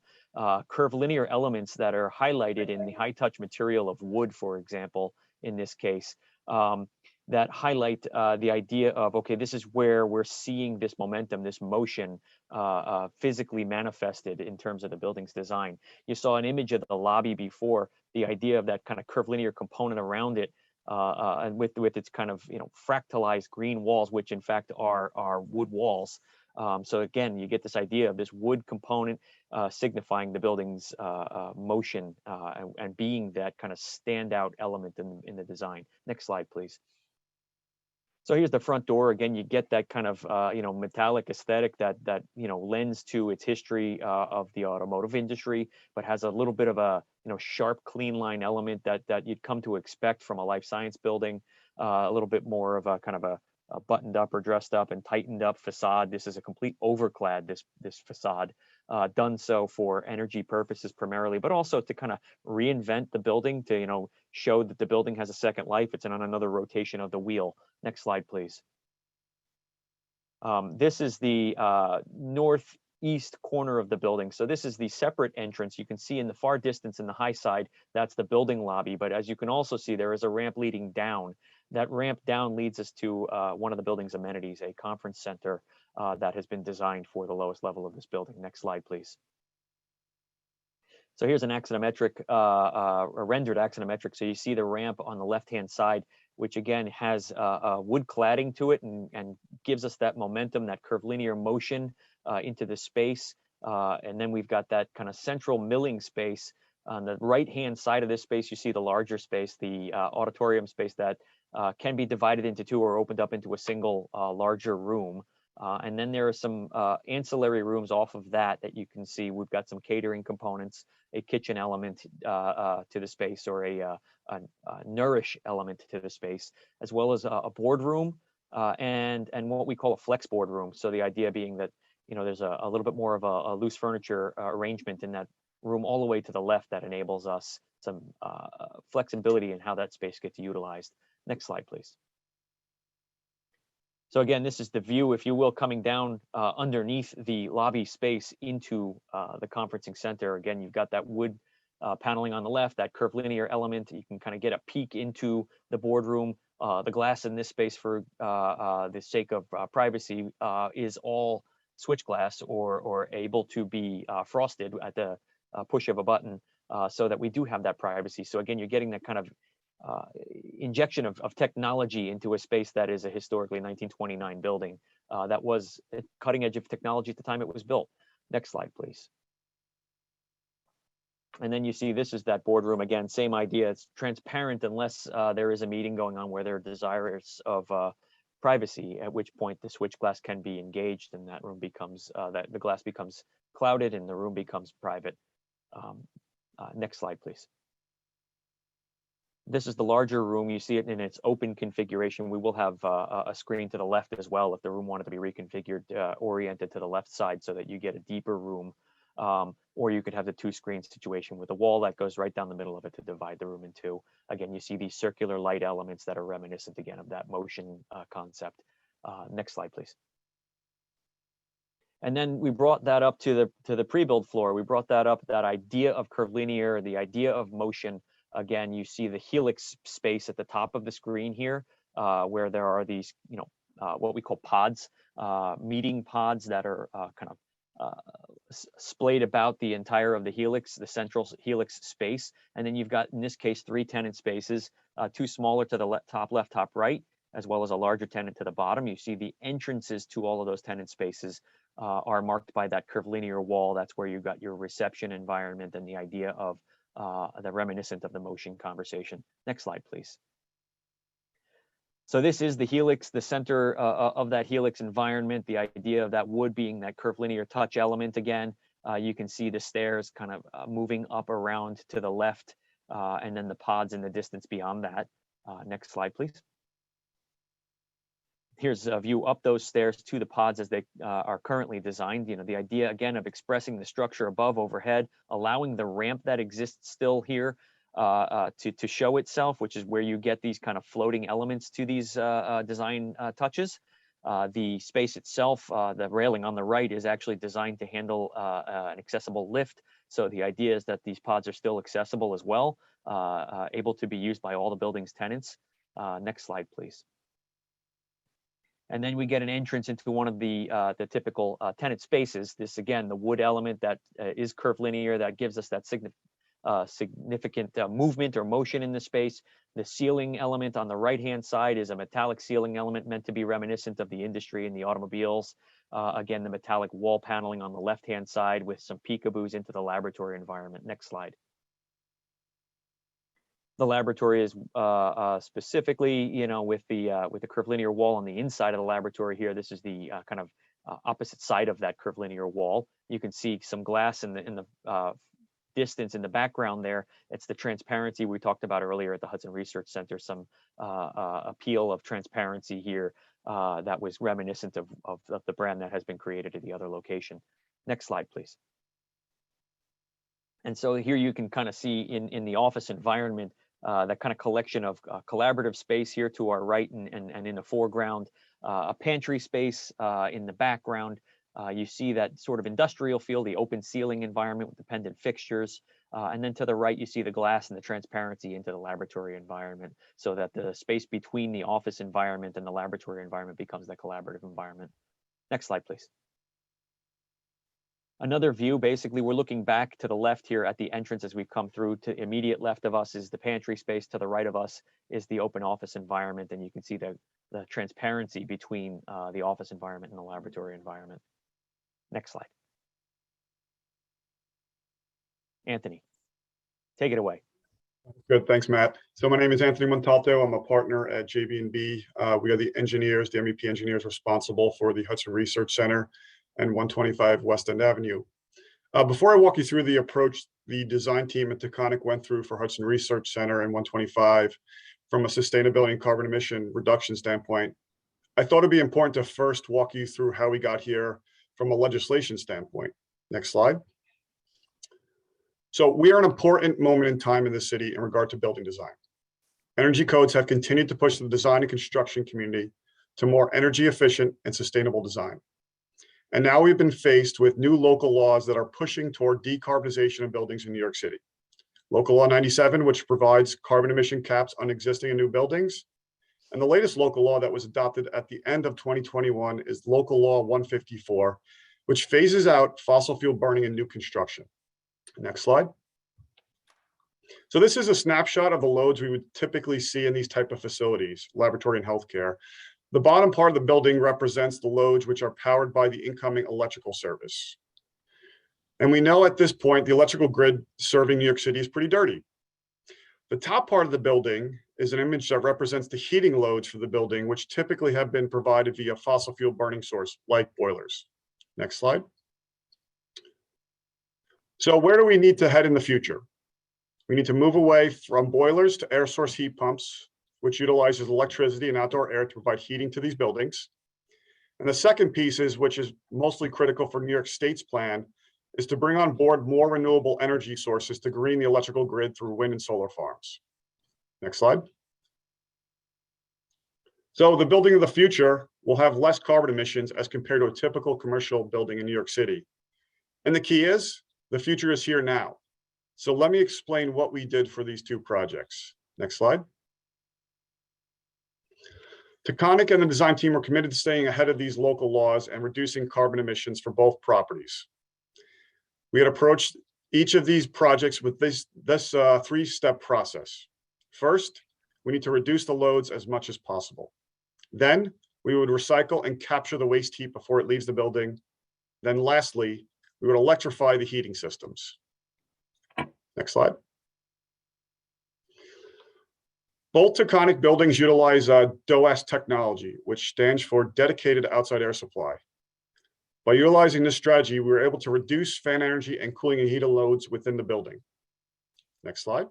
Curvilinear elements that are highlighted in the high touch material of wood, for example, in this case, that highlight the idea of, okay, this is where we're seeing this momentum, this motion physically manifested in terms of the building's design. You saw an image of the lobby before, the idea of that kind of curvilinear component around it, and with its kind of, fractalized green walls, which in fact are wood walls. So again, you get this idea of this wood component signifying the building's motion and being that kind of standout element in the design. Next slide, please. So here's the front door. Again, you get that kind of metallic aesthetic that lends to its history of the automotive industry, but has a little bit of a sharp, clean line element that you'd come to expect from a life science building. A little bit more of a kind of a buttoned up or dressed up and tightened up facade. This is a complete overclad, this facade, done so for energy purposes primarily, but also to kind of reinvent the building to, show that the building has a second life. It's on another rotation of the wheel. Next slide, please. This is the northeast corner of the building. So this is the separate entrance. You can see in the far distance in the high side, that's the building lobby. But as you can also see, there is a ramp leading down. That ramp down leads us to one of the building's amenities, a conference center that has been designed for the lowest level of this building. Next slide, please. So here's an axonometric, a rendered axonometric. So you see the ramp on the left-hand side, which again has wood cladding to it and gives us that momentum, that curvilinear motion into the space. And then we've got that kind of central milling space. On the right-hand side of this space, you see the larger space, the auditorium space that can be divided into two or opened up into a single larger room. And then there are some ancillary rooms off of that you can see. We've got some catering components, a kitchen element to the space, or a nourish element to the space, as well as a boardroom and what we call a flex boardroom. So the idea being that there's a little bit more of a loose furniture arrangement in that room all the way to the left that enables us some flexibility in how that space gets utilized. Next slide, please. So again, this is the view, if you will, coming down underneath the lobby space into the conferencing center. Again, you've got that wood paneling on the left, that curvilinear element. You can kind of get a peek into the boardroom. The glass in this space, for the sake of privacy, is all switch glass or able to be frosted at the push of a button, so that we do have that privacy. So again, you're getting that kind of injection of technology into a space that is a historically 1929 building that was a cutting edge of technology at the time it was built. Next slide, please. And then you see this is that boardroom. Again, same idea. It's transparent unless there is a meeting going on where they're desirous of privacy, at which point the switch glass can be engaged and that room becomes, the glass becomes clouded and the room becomes private. Next slide, please. This is the larger room. You see it in its open configuration. We will have a screen to the left as well if the room wanted to be reconfigured, oriented to the left side so that you get a deeper room. Or you could have the two screen situation with a wall that goes right down the middle of it to divide the room in two. Again, you see these circular light elements that are reminiscent again of that motion concept. Next slide, please. And then we brought that up to the pre-build floor. We brought that up, that idea of curvilinear, the idea of motion. Again, you see the helix space at the top of the screen here, where there are these, what we call pods, meeting pods that are kind splayed about the entire of the helix, the central helix space. And then you've got, in this case, 3 tenant spaces, 2 smaller to the top left, top right, as well as a larger tenant to the bottom. You see the entrances to all of those tenant spaces are marked by that curvilinear wall. That's where you've got your reception environment and the idea of the reminiscent of the motion conversation. Next slide, please. So this is the helix, the center of that helix environment, the idea of that wood being that curvilinear touch element again. You can see the stairs kind of moving up around to the left, and then the pods in the distance beyond that. Next slide, please. Here's a view up those stairs to the pods as they are currently designed. You know, the idea again of expressing the structure above overhead, allowing the ramp that exists still here to show itself, which is where you get these kind of floating elements to these design touches. The space itself, the railing on the right, is actually designed to handle an accessible lift. So the idea is that these pods are still accessible as well, able to be used by all the building's tenants. Next slide, please. And then we get an entrance into one of the typical tenant spaces. This, again, the wood element that is curvilinear, that gives us that significant movement or motion in the space. The ceiling element on the right-hand side is a metallic ceiling element meant to be reminiscent of the industry and the automobiles. Again, the metallic wall paneling on the left-hand side with some peekaboos into the laboratory environment. Next slide. The laboratory is specifically, you know, with the curvilinear wall on the inside of the laboratory here. This is the kind of opposite side of that curvilinear wall. You can see some glass in the distance in the background there. It's the transparency we talked about earlier at the Hudson Research Center, some appeal of transparency here that was reminiscent of the brand that has been created at the other location. Next slide, please. And so here you can kind of see in the office environment, that kind of collection of collaborative space here to our right and in the foreground, a pantry space in the background. You see that sort of industrial feel, the open ceiling environment with the pendant fixtures. And then to the right, you see the glass and the transparency into the laboratory environment, so that the space between the office environment and the laboratory environment becomes the collaborative environment. Next slide, please. Another view, basically, we're looking back to the left here at the entrance as we've come through. To immediate left of us is the pantry space. To the right of us is the open office environment. And you can see the transparency between the office environment and the laboratory environment. Next slide. Anthony, take it away. Good, thanks, Matt. So my name is Anthony Montalto. I'm a partner at JB&B. We are the engineers, the MEP engineers responsible for the Hudson Research Center and 125 Weston Avenue. Before I walk you through the approach the design team at Taconic went through for Hudson Research Center and 125 from a sustainability and carbon emission reduction standpoint, I thought it'd be important to first walk you through how we got here from a legislation standpoint. Next slide. So we are an important moment in time in the city in regard to building design. Energy codes have continued to push the design and construction community to more energy efficient and sustainable design. And now we've been faced with new local laws that are pushing toward decarbonization of buildings in New York City. Local Law 97, which provides carbon emission caps on existing and new buildings. And the latest local law that was adopted at the end of 2021 is Local Law 154, which phases out fossil fuel burning in new construction. Next slide. So this is a snapshot of the loads we would typically see in these type of facilities, laboratory and healthcare. The bottom part of the building represents the loads which are powered by the incoming electrical service. And we know at this point, the electrical grid serving New York City is pretty dirty. The top part of the building is an image that represents the heating loads for the building, which typically have been provided via fossil fuel burning source like boilers. Next slide. So where do we need to head in the future? We need to move away from boilers to air source heat pumps, which utilizes electricity and outdoor air to provide heating to these buildings. And the second piece is, which is mostly critical for New York State's plan, is to bring on board more renewable energy sources to green the electrical grid through wind and solar farms. Next slide. So the building of the future will have less carbon emissions as compared to a typical commercial building in New York City. And the key is, the future is here now. So let me explain what we did for these two projects. Next slide. Taconic and the design team are committed to staying ahead of these local laws and reducing carbon emissions for both properties. We had approached each of these projects with this three-step process. First, we need to reduce the loads as much as possible. Then we would recycle and capture the waste heat before it leaves the building. Then lastly, we would electrify the heating systems. Next slide. Both Taconic buildings utilize DOAS technology, which stands for Dedicated Outside Air Supply. By utilizing this strategy, we were able to reduce fan energy and cooling and heating loads within the building. Next slide.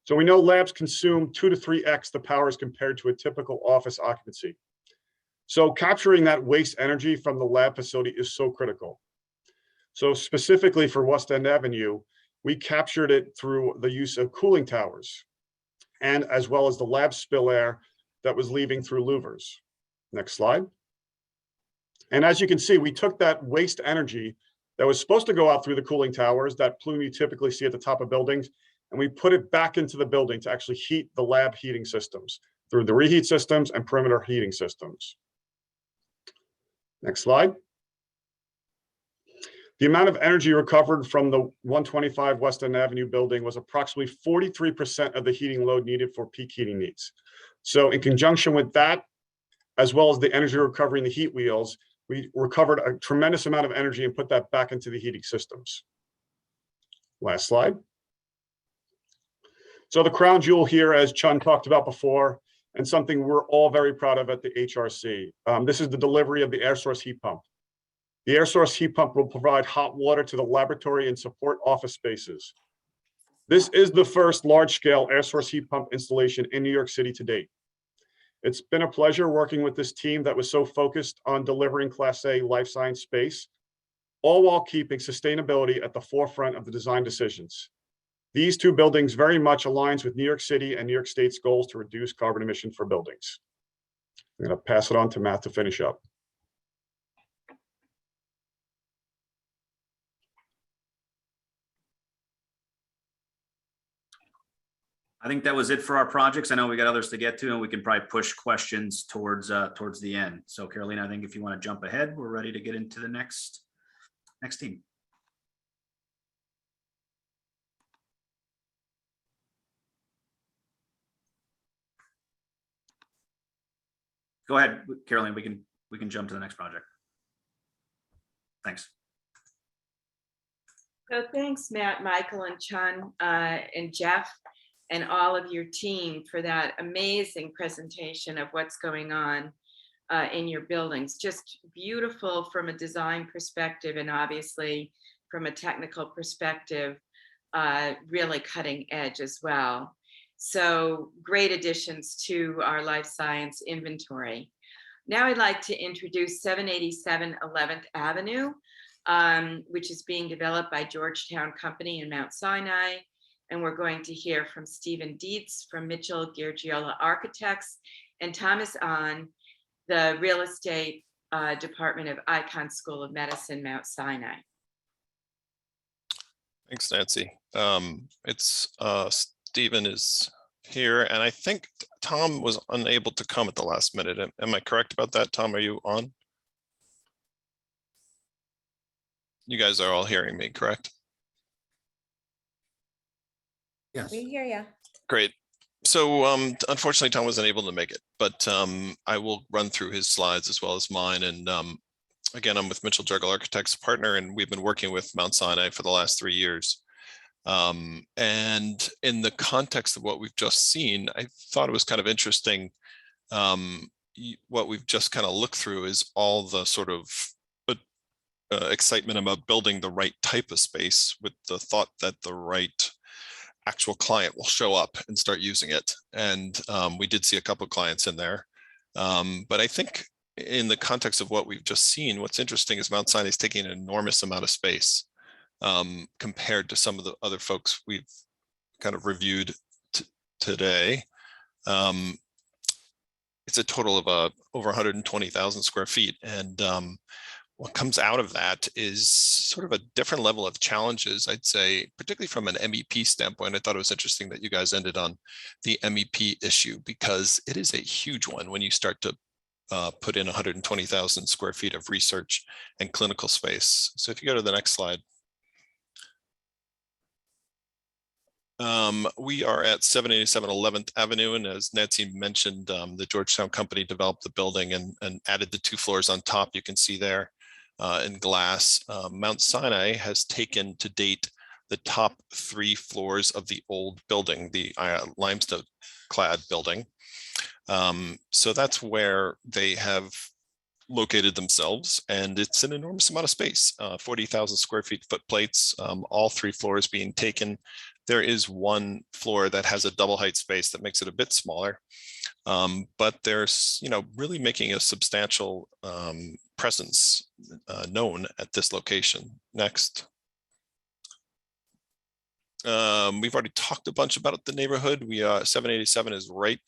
So we know labs consume 2 to 3x the power as compared to a typical office occupancy. So capturing that waste energy from the lab facility is so critical. So specifically for Weston Avenue, we captured it through the use of cooling towers, and as well as the lab spill air that was leaving through louvers. Next slide. And as you can see, we took that waste energy that was supposed to go out through the cooling towers, that plume you typically see at the top of buildings, and we put it back into the building to actually heat the lab heating systems through the reheat systems and perimeter heating systems. Next slide. The amount of energy recovered from the 125 Weston Avenue building was approximately 43% of the heating load needed for peak heating needs. So in conjunction with that, as well as the energy recovery in the heat wheels, we recovered a tremendous amount of energy and put that back into the heating systems. Last slide. So the crown jewel here, as Chun talked about before, and something we're all very proud of at the HRC. This is the delivery of the air source heat pump. The air source heat pump will provide hot water to the laboratory and support office spaces. This is the first large-scale air source heat pump installation in New York City to date. It's been a pleasure working with this team that was so focused on delivering Class A life science space, all while keeping sustainability at the forefront of the design decisions. These two buildings very much aligns with New York City and New York State's goals to reduce carbon emission for buildings. I'm going to pass it on to Matt to finish up. I think that was it for our projects. I know we got others to get to, and we can probably push questions towards the end. So Carolina, I think if you want to jump ahead, we're ready to get into the next team. Go ahead, Carolina. We can jump to the next project. Thanks. So thanks, Matt, Michael, and Chun, and Jeff, and all of your team for that amazing presentation of what's going on in your buildings. Just beautiful from a design perspective, and obviously from a technical perspective, really cutting edge as well. So great additions to our life science inventory. Now I'd like to introduce 787 11th Avenue, which is being developed by Georgetown Company in Mount Sinai. And we're going to hear from Stephen Dietz from Mitchell Giorgiola Architects and Thomas Ahn, the Real Estate Department of Icahn School of Medicine, Mount Sinai. Thanks, Nancy. Stephen is here, and I think Tom was unable to come at the last minute. Am I correct about that, Tom? Are you on? You guys are all hearing me, correct? Yes. We hear you. Great. So unfortunately, Tom wasn't able to make it, but I will run through his slides as well as mine. And again, I'm with Mitchell Giorgiola Architects, partner, and we've been working with Mount Sinai for the last 3 years. And in the context of what we've just seen, I thought it was kind of interesting. What we've just kind of looked through is all the sort of excitement about building the right type of space with the thought that the right actual client will show up and start using it. And we did see a couple of clients in there. But I think in the context of what we've just seen, what's interesting is Mount Sinai is taking an enormous amount of space compared to some of the other folks we've kind of reviewed today. It's a total of over 120,000 square feet. And what comes out of that is sort of a different level of challenges, I'd say, particularly from an MEP standpoint. I thought it was interesting that you guys ended on the MEP issue, because it is a huge one when you start to put in 120,000 square feet of research and clinical space. So if you go to the next slide. We are at 787 11th Avenue, and as Nancy mentioned, the Georgetown company developed the building and added the 2 floors on top. You can see there in glass. Mount Sinai has taken to date the top 3 floors of the old building, the limestone clad building. So that's where they have located themselves, and it's an enormous amount of space, 40,000 square feet footplates, all 3 floors being taken. There is 1 floor that has a double height space that makes it a bit smaller, but there's, really making a substantial presence known at this location. Next. We've already talked a bunch about the neighborhood. 787 is right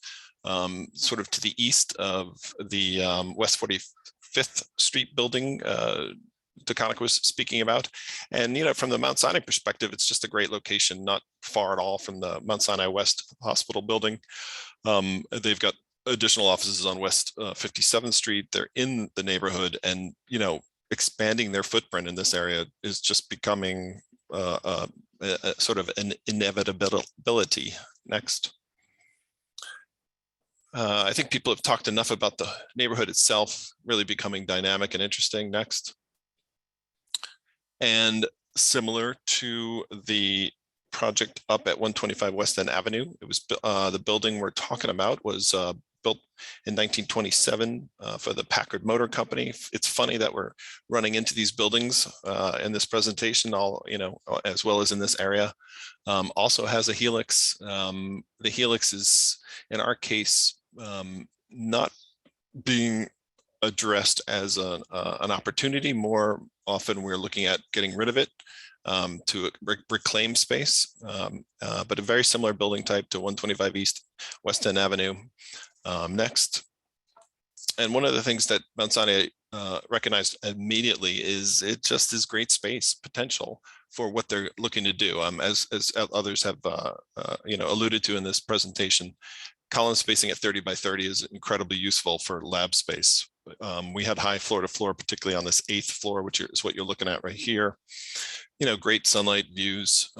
sort of to the east of the West 45th Street building Taconic was speaking about. And, from the Mount Sinai perspective, it's just a great location, not far at all from the Mount Sinai West Hospital building. They've got additional offices on West 57th Street. They're in the neighborhood, and, expanding their footprint in this area is just becoming a sort of an inevitability. Next. I think people have talked enough about the neighborhood itself really becoming dynamic and interesting. Next. And similar to the project up at 125 Weston Avenue, it was the building we're talking about was built in 1927 for the Packard Motor Company. It's funny that we're running into these buildings in this presentation, as well as in this area. Also has a helix. The helix is, in our case, not being addressed as an opportunity. More often we're looking at getting rid of it to reclaim space, but a very similar building type to 125 East West End Avenue. Next. And one of the things that Mount Sinai recognized immediately is it just is great space potential for what they're looking to do. As others have alluded to in this presentation, column spacing at 30 by 30 is incredibly useful for lab space. We had high floor to floor, particularly on this 8th floor, which is what you're looking at right here. Great sunlight views,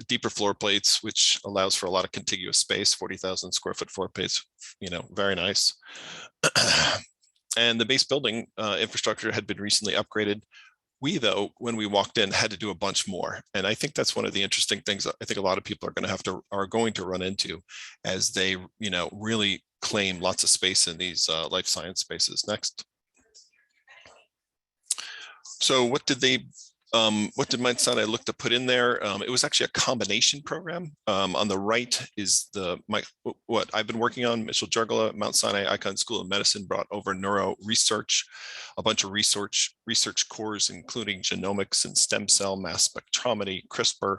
deeper floor plates, which allows for a lot of contiguous space, 40,000 square foot floor plates, very nice. And the base building infrastructure had been recently upgraded. We, though, when we walked in, had to do a bunch more. And I think that's one of the interesting things I think a lot of people are going to run into as they, really claim lots of space in these life science spaces. Next. So what did Mount Sinai look to put in there? It was actually a combination program. On the right is what I've been working on. Mitchell Jurgala, Mount Sinai Icahn School of Medicine brought over neuro research, a bunch of research cores, including genomics and stem cell, mass spectrometry, CRISPR,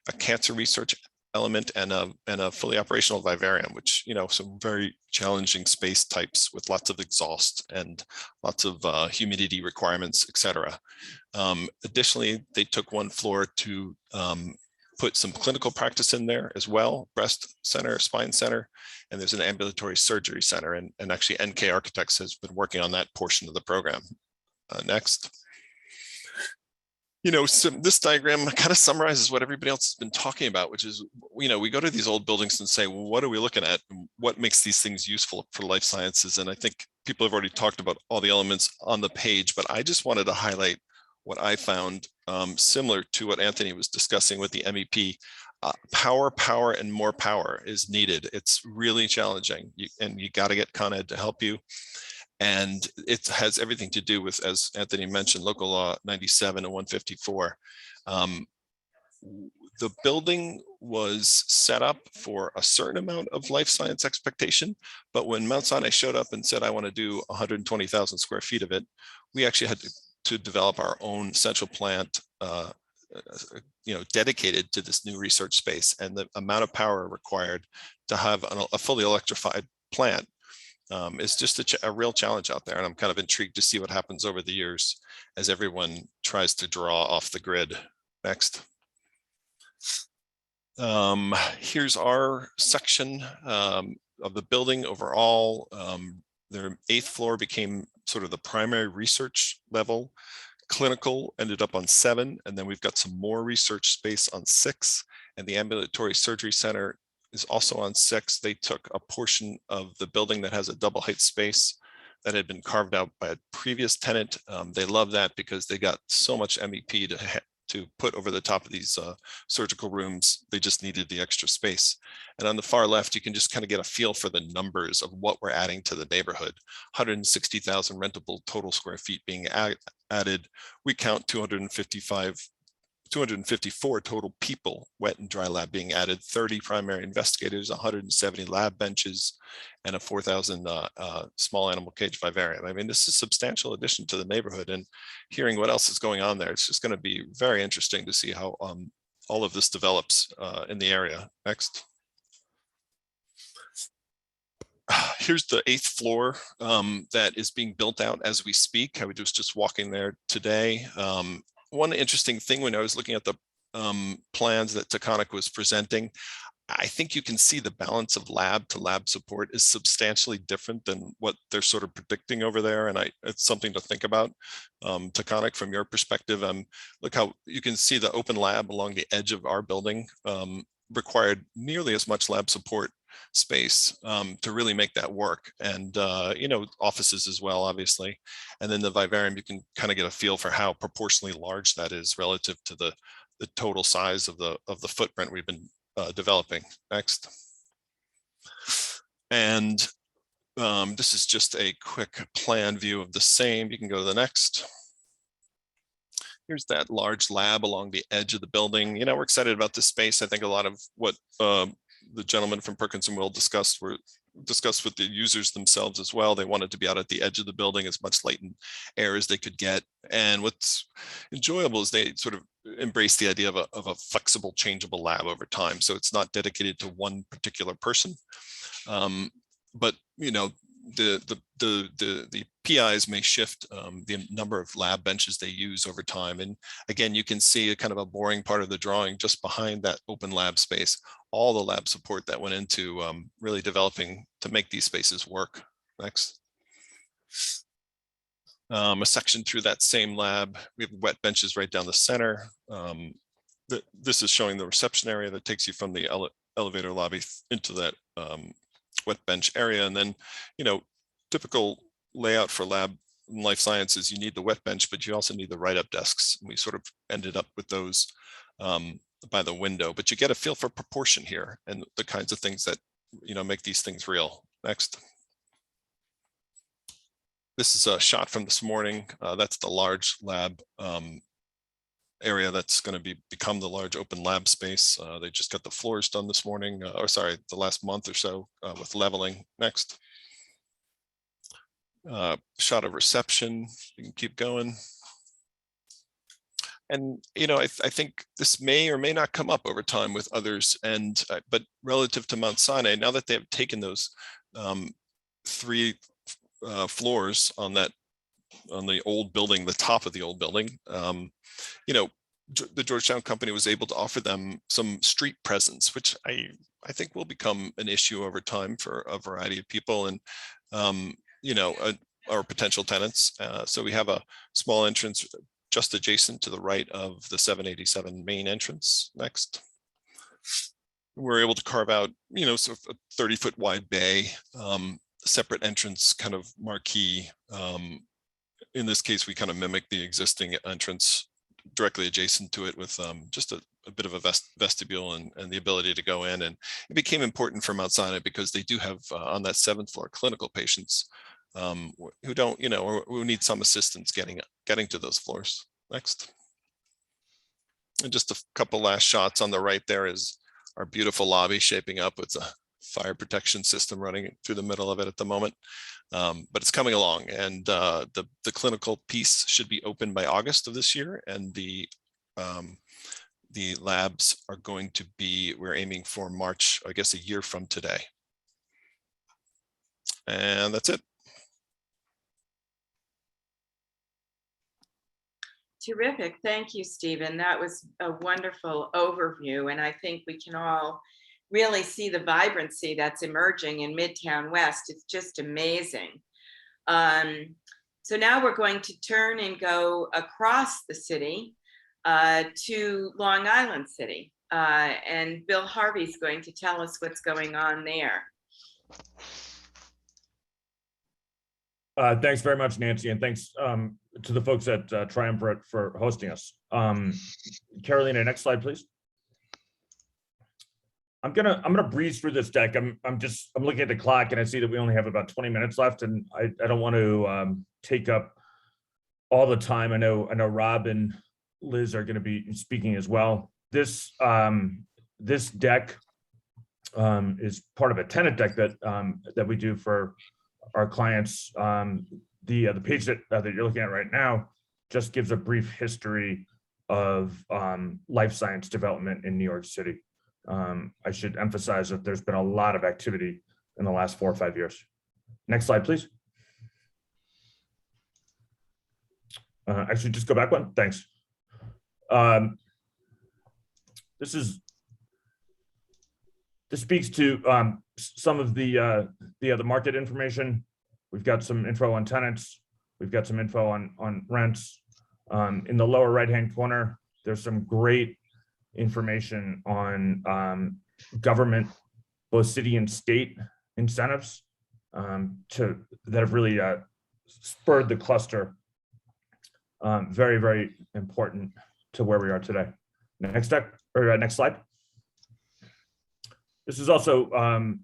a cancer research element, and a fully operational vivarium, which, some very challenging space types with lots of exhaust and lots of humidity requirements, etc. Additionally, they took 1 floor to put some clinical practice in there as well, breast center, spine center, and there's an ambulatory surgery center. And actually NK Architects has been working on that portion of the program. Next. So this diagram kind of summarizes what everybody else has been talking about, which is, we go to these old buildings and say, well, what are we looking at? What makes these things useful for life sciences? And I think people have already talked about all the elements on the page, but I just wanted to highlight what I found similar to what Anthony was discussing with the MEP. Power, and more power is needed. It's really challenging, and you got to get Con Ed to help you. And it has everything to do with, as Anthony mentioned, local law 97 and 154. The building was set up for a certain amount of life science expectation, but when Mount Sinai showed up and said, I want to do 120,000 square feet of it, we actually had to develop our own central plant, dedicated to this new research space, and the amount of power required to have a fully electrified plant is just a real challenge out there. And I'm kind of intrigued to see what happens over the years as everyone tries to draw off the grid. Next. Here's our section of the building overall. Their 8th floor became sort of the primary research level. Clinical ended up on 7, and then we've got some more research space on 6, and the ambulatory surgery center is also on 6. They took a portion of the building that has a double height space that had been carved out by a previous tenant. They love that because they got so much MEP to put over the top of these surgical rooms. They just needed the extra space. And on the far left, you can just kind of get a feel for the numbers of what we're adding to the neighborhood. 160,000 rentable total square feet being added. We count 254 total people, wet and dry lab being added, 30 primary investigators, 170 lab benches, and a 4,000 small animal cage vivarium. I mean, this is a substantial addition to the neighborhood, and hearing what else is going on there, it's just going to be very interesting to see how all of this develops in the area. Next. Here's the 8th floor that is being built out as we speak. I was just walking there today. One interesting thing when I was looking at the plans that Taconic was presenting, I think you can see the balance of lab to lab support is substantially different than what they're sort of predicting over there. And it's something to think about. Taconic, from your perspective, look how you can see the open lab along the edge of our building required nearly as much lab support space to really make that work, and you know, offices as well, obviously. And then the vivarium, you can kind of get a feel for how proportionally large that is relative to the total size of the footprint we've been developing. Next. And this is just a quick plan view of the same. You can go to the next. Here's that large lab along the edge of the building. You know, we're excited about this space. I think a lot of what the gentleman from Perkins and Will discussed with the users themselves as well. They wanted to be out at the edge of the building, as much latent air as they could get. And what's enjoyable is they sort of embrace the idea of a flexible, changeable lab over time. So it's not dedicated to one particular person. But you know, the PIs may shift the number of lab benches they use over time. And again, you can see a kind of a boring part of the drawing just behind that open lab space, all the lab support that went into really developing to make these spaces work. Next. A section through that same lab. We have wet benches right down the center. This is showing the reception area that takes you from the elevator lobby into that wet bench area. And then, you know, typical layout for lab and life sciences, you need the wet bench, but you also need the write-up desks. And we sort of ended up with those by the window, but you get a feel for proportion here and the kinds of things that, you know, make these things real. Next. This is a shot from this morning. That's the large lab area that's going to become the large open lab space. They just got the floors done this morning, or sorry, the last month or so with leveling. Next. Shot of reception. You can keep going. And, you know, I think this may or may not come up over time with others. And but relative to Mount Sinai, now that they have taken those 3 floors on the old building, the top of the old building, you know, the Georgetown company was able to offer them some street presence, which I think will become an issue over time for a variety of people and, you know, our potential tenants. So we have a small entrance just adjacent to the right of the 787 main entrance. Next. We're able to carve out, you know, sort of a 30-foot wide bay, separate entrance kind of marquee. In this case, we kind of mimic the existing entrance directly adjacent to it with just a bit of a vestibule and the ability to go in. And it became important for Mount Sinai because they do have on that 7th floor clinical patients who don't, you know, or who need some assistance getting to those floors. Next. And just a couple last shots on the right there is our beautiful lobby shaping up with a fire protection system running through the middle of it at the moment. But it's coming along, and the clinical piece should be open by August of this year, and the labs are going to be, we're aiming for March, I guess a year from today. And that's it. Terrific. Thank you, Stephen. That was a wonderful overview. And I think we can all really see the vibrancy that's emerging in Midtown West. It's just amazing. So now we're going to turn and go across the city to Long Island City. And Bill Harvey's going to tell us what's going on there. Thanks very much, Nancy, and thanks to the folks at Triumvirate for hosting us. Carolina, next slide, please. I'm gonna breeze through this deck. I'm looking at the clock and I see that we only have about 20 minutes left, and I don't want to take up all the time. I know Rob and Liz are going to be speaking as well. This deck is part of a tenant deck that we do for our clients. The page that you're looking at right now just gives a brief history of life science development in New York City. I should emphasize that there's been a lot of activity in the last 4 or 5 years. Next slide, please. Actually, just go back one. Thanks. This speaks to some of the market information. We've got some info on tenants. We've got some info on rents. In the lower right-hand corner, there's some great information on government, both city and state incentives that have really spurred the cluster. Very, very important to where we are today. Next slide. This is also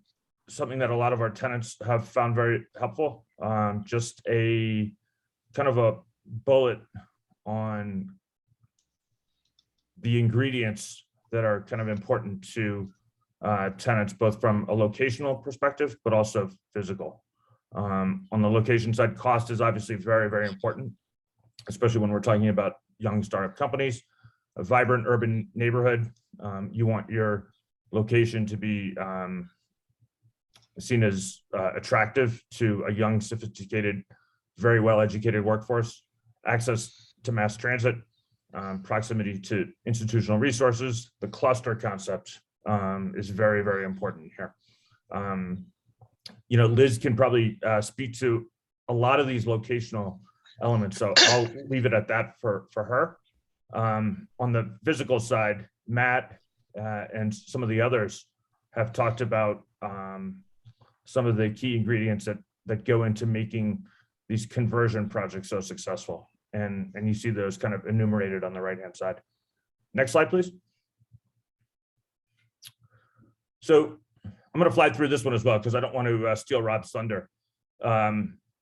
something that a lot of our tenants have found very helpful. Just a kind of a bullet on the ingredients that are kind of important to tenants, both from a locational perspective, but also physical. On the location side, cost is obviously very, very important, especially when we're talking about young startup companies. A vibrant urban neighborhood, you want your location to be seen as attractive to a young, sophisticated, very well-educated workforce. Access to mass transit, proximity to institutional resources. The cluster concept is very, very important here. Liz can probably speak to a lot of these locational elements, so I'll leave it at that for her. On the physical side, Matt and some of the others have talked about some of the key ingredients that go into making these conversion projects so successful. And you see those kind of enumerated on the right-hand side. Next slide, please. So I'm going to fly through this one as well because I don't want to steal Rob's thunder.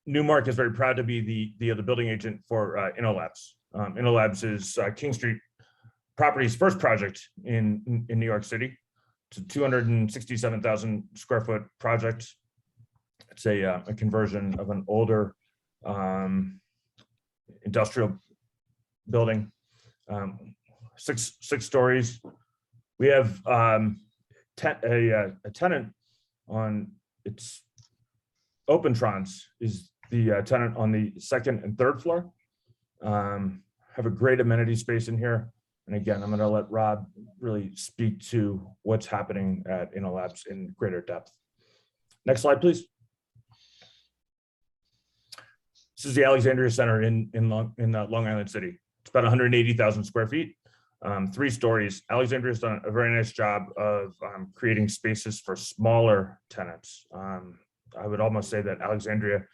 Newmark is very proud to be the building agent for InnoLabs. InnoLabs is King Street Properties' first project in New York City. It's a 267,000 square foot project. It's a conversion of an older industrial building, 6 stories. We have a tenant on its Opentrons is the tenant on the 2nd and 3rd floor. Have a great amenity space in here. And again, I'm going to let Rob really speak to what's happening at InnoLabs in greater depth. Next slide, please. This is the Alexandria Center in Long Island City. It's about 180,000 square feet, 3 stories. Alexandria's done a very nice job of creating spaces for smaller tenants. I would almost say that Alexandria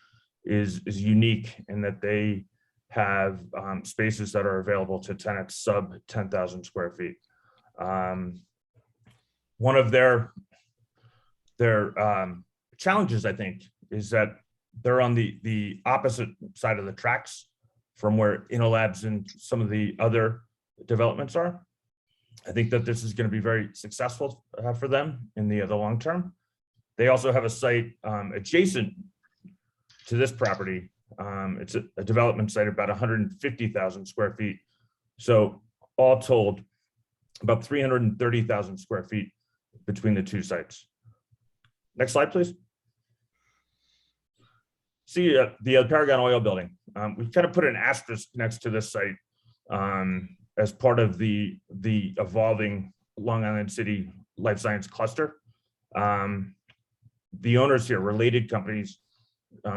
is unique in that they have spaces that are available to tenants sub 10,000 square feet. One of their challenges, I think, is that they're on the opposite side of the tracks from where InnoLabs and some of the other developments are. I think that this is going to be very successful for them in the long term. They also have a site adjacent to this property. It's a development site about 150,000 square feet. So all told, about 330,000 square feet between the 2 sites. Next slide, please. see the Paragon Oil Building. We've kind of put an asterisk next to this site as part of the evolving Long Island City Life Science cluster. The owners here, related companies,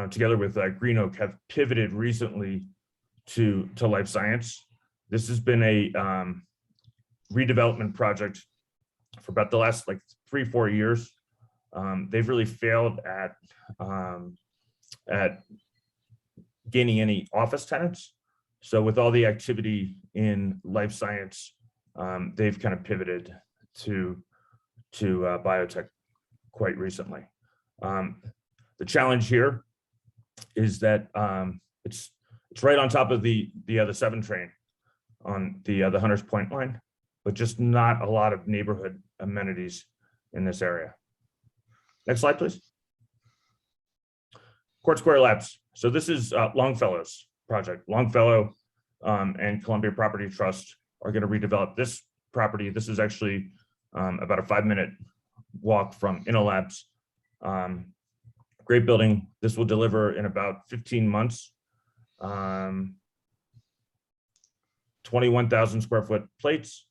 together with Green Oak, have pivoted recently to life science. This has been a redevelopment project for about the last 3-4 years. They've really failed at gaining any office tenants. So with all the activity in life science, they've kind of pivoted to biotech quite recently. The challenge here is that it's right on top of the other 7 train on the Hunters Point line, but just not a lot of neighborhood amenities in this area. Next slide, please. Court Square Labs. So this is Longfellow's project. Longfellow and Columbia Property Trust are going to redevelop this property. This is actually about a 5-minute walk from InnoLabs. Great building. This will deliver in about 15 months. 21,000 square foot plates.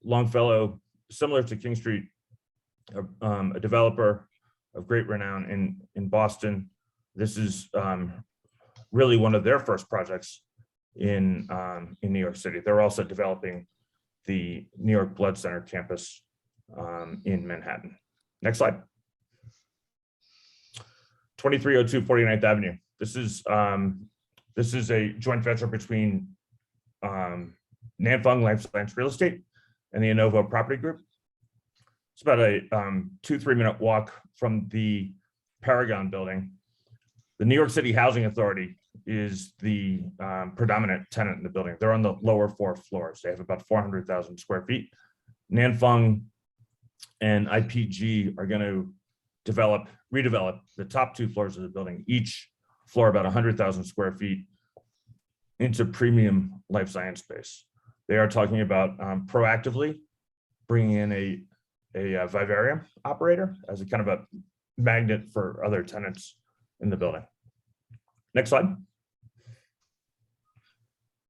Longfellow, similar to King Street, a developer of great renown in Boston. This is really one of their first projects in New York City. They're also developing the New York Blood Center campus in Manhattan. Next slide. 2302 49th Avenue. This is a joint venture between Nanfung Life Science Real Estate and the Innovo Property Group. It's about a 2-3 minute walk from the Paragon building. The New York City Housing Authority is the predominant tenant in the building. They're on the lower 4 floors. They have about 400,000 square feet. Nanfung and IPG are going to redevelop the top 2 floors of the building, each floor about 100,000 square feet, into premium life science space. They are talking about proactively bringing in a vivarium operator as a kind of a magnet for other tenants in the building. Next slide.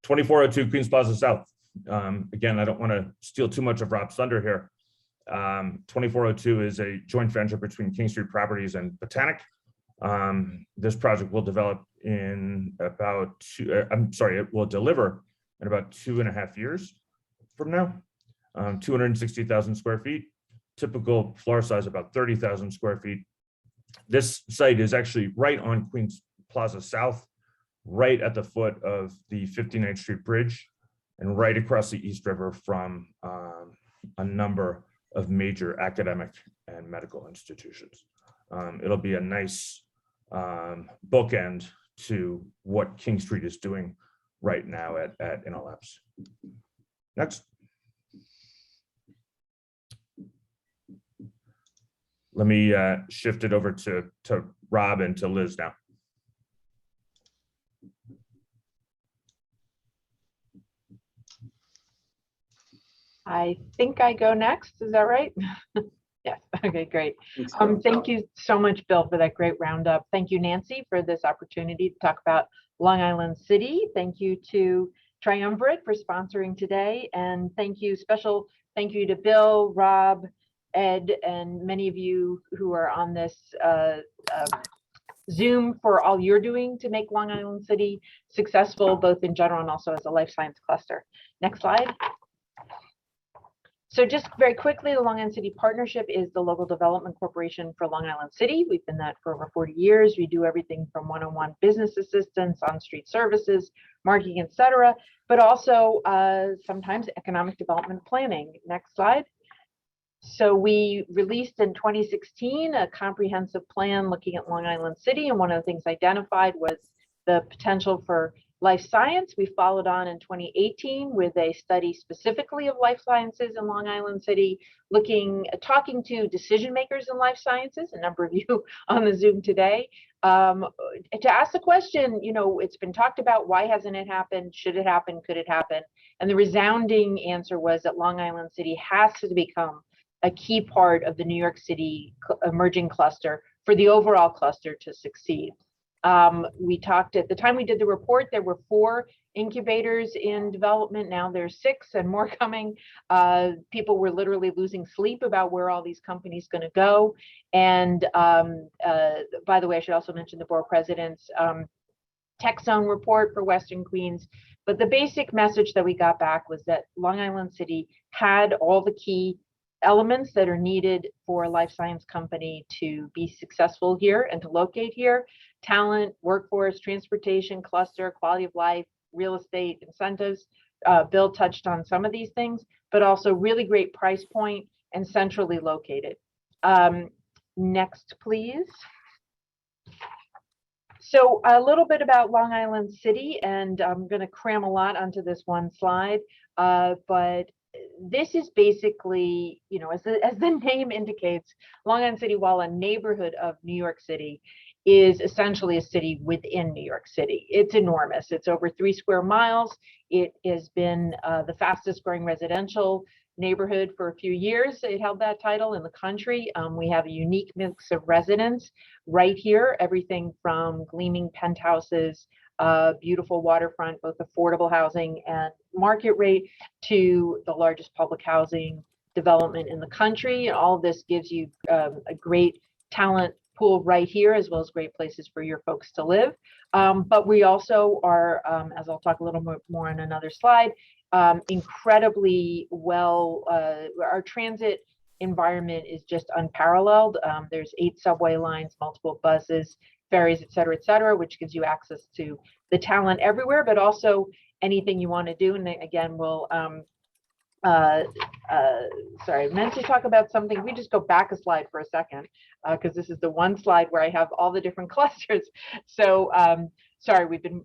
2402 Queens Plaza South. Again, I don't want to steal too much of Rob's thunder here. 2402 is a joint venture between King Street Properties and Taconic. This project will develop in about it will deliver in about 2.5 years from now. 260,000 square feet, typical floor size about 30,000 square feet. This site is actually right on Queens Plaza South, right at the foot of the 59th Street Bridge, and right across the East River from a number of major academic and medical institutions. It'll be a nice bookend to what King Street is doing right now at InnoLabs. Next. Let me shift it over to Rob and to Liz now. I think I go next. Is that right? Yes. Okay, great. Thank you so much, Bill, for that great roundup. Thank you, Nancy, for this opportunity to talk about Long Island City. Thank you to Triumvirate for sponsoring today. And special thank you to Bill, Rob, Ed, and many of you who are on this Zoom for all you're doing to make Long Island City successful, both in general and also as a life science cluster. Next slide. So just very quickly, the Long Island City Partnership is the local development corporation for Long Island City. We've been that for over 40 years. We do everything from one-on-one business assistance, on-street services, marketing, et cetera, but also sometimes economic development planning. Next slide. So we released in 2016 a comprehensive plan looking at Long Island City, and one of the things identified was the potential for life science. We followed on in 2018 with a study specifically of life sciences in Long Island City, talking to decision makers in life sciences, a number of you on the Zoom today, to ask the question, it's been talked about, why hasn't it happened? Should it happen? Could it happen? And the resounding answer was that Long Island City has to become a key part of the New York City emerging cluster for the overall cluster to succeed. We talked at the time we did the report, there were 4 incubators in development. Now there's 6 and more coming. People were literally losing sleep about where all these companies going to go. And by the way, I should also mention the borough president's tech zone report for Western Queens. But the basic message that we got back was that Long Island City had all the key elements that are needed for a life science company to be successful here and to locate here: talent, workforce, transportation, cluster, quality of life, real estate, incentives. Bill touched on some of these things, but also really great price point and centrally located. Next, please. So a little bit about Long Island City, and I'm going to cram a lot onto this one slide, but this is basically, you know, as the name indicates, Long Island City, while a neighborhood of New York City, is essentially a city within New York City. It's enormous. It's over 3 square miles. It has been the fastest growing residential neighborhood for a few years. It held that title in the country. We have a unique mix of residents right here, everything from gleaming penthouses, beautiful waterfront, both affordable housing and market rate, to the largest public housing development in the country. And all of this gives you a great talent pool right here, as well as great places for your folks to live. But we also are, as I'll talk a little more on another slide, incredibly well, our transit environment is just unparalleled. There's 8 subway lines, multiple buses, ferries, et cetera, which gives you access to the talent everywhere, but also anything you want to do. And again, we'll, sorry, I meant to talk about something. We just go back a slide for a second, because this is the one slide where I have all the different clusters. So sorry, we've been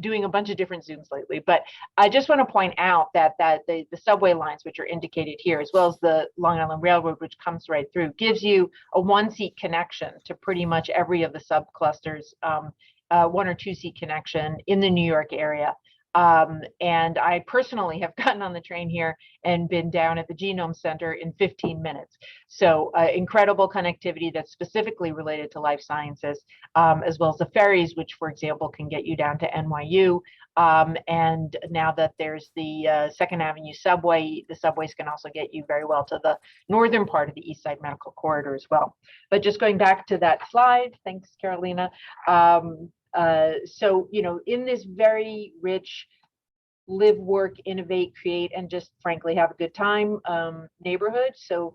doing a bunch of different Zooms lately, but I just want to point out that the subway lines, which are indicated here, as well as the Long Island Railroad, which comes right through, gives you a 1-seat connection to pretty much every of the subclusters, 1 or 2-seat connection in the New York area. And I personally have gotten on the train here and been down at the Genome Center in 15 minutes. So incredible connectivity that's specifically related to life sciences, as well as the ferries, which, for example, can get you down to NYU. And now that there's the 2nd Avenue subway, the subways can also get you very well to the northern part of the East Side Medical Corridor as well. But just going back to that slide, thanks, Carolina. So, you know, in this very rich live, work, innovate, create, and just frankly have a good time neighborhood. So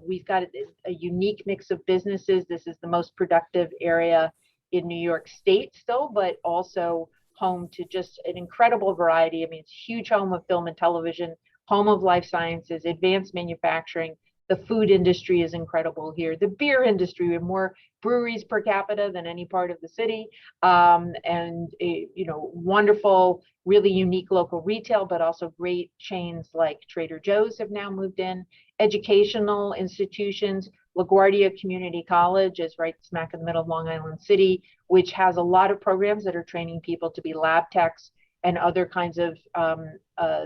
we've got a unique mix of businesses. This is the most productive area in New York State still, but also home to just an incredible variety. I mean, it's a huge home of film and television, home of life sciences, advanced manufacturing. The food industry is incredible here. The beer industry, we have more breweries per capita than any part of the city, and you know, wonderful, really unique local retail, but also great chains like Trader Joe's have now moved in. Educational institutions, LaGuardia Community College is right smack in the middle of Long Island City, which has a lot of programs that are training people to be lab techs and other kinds of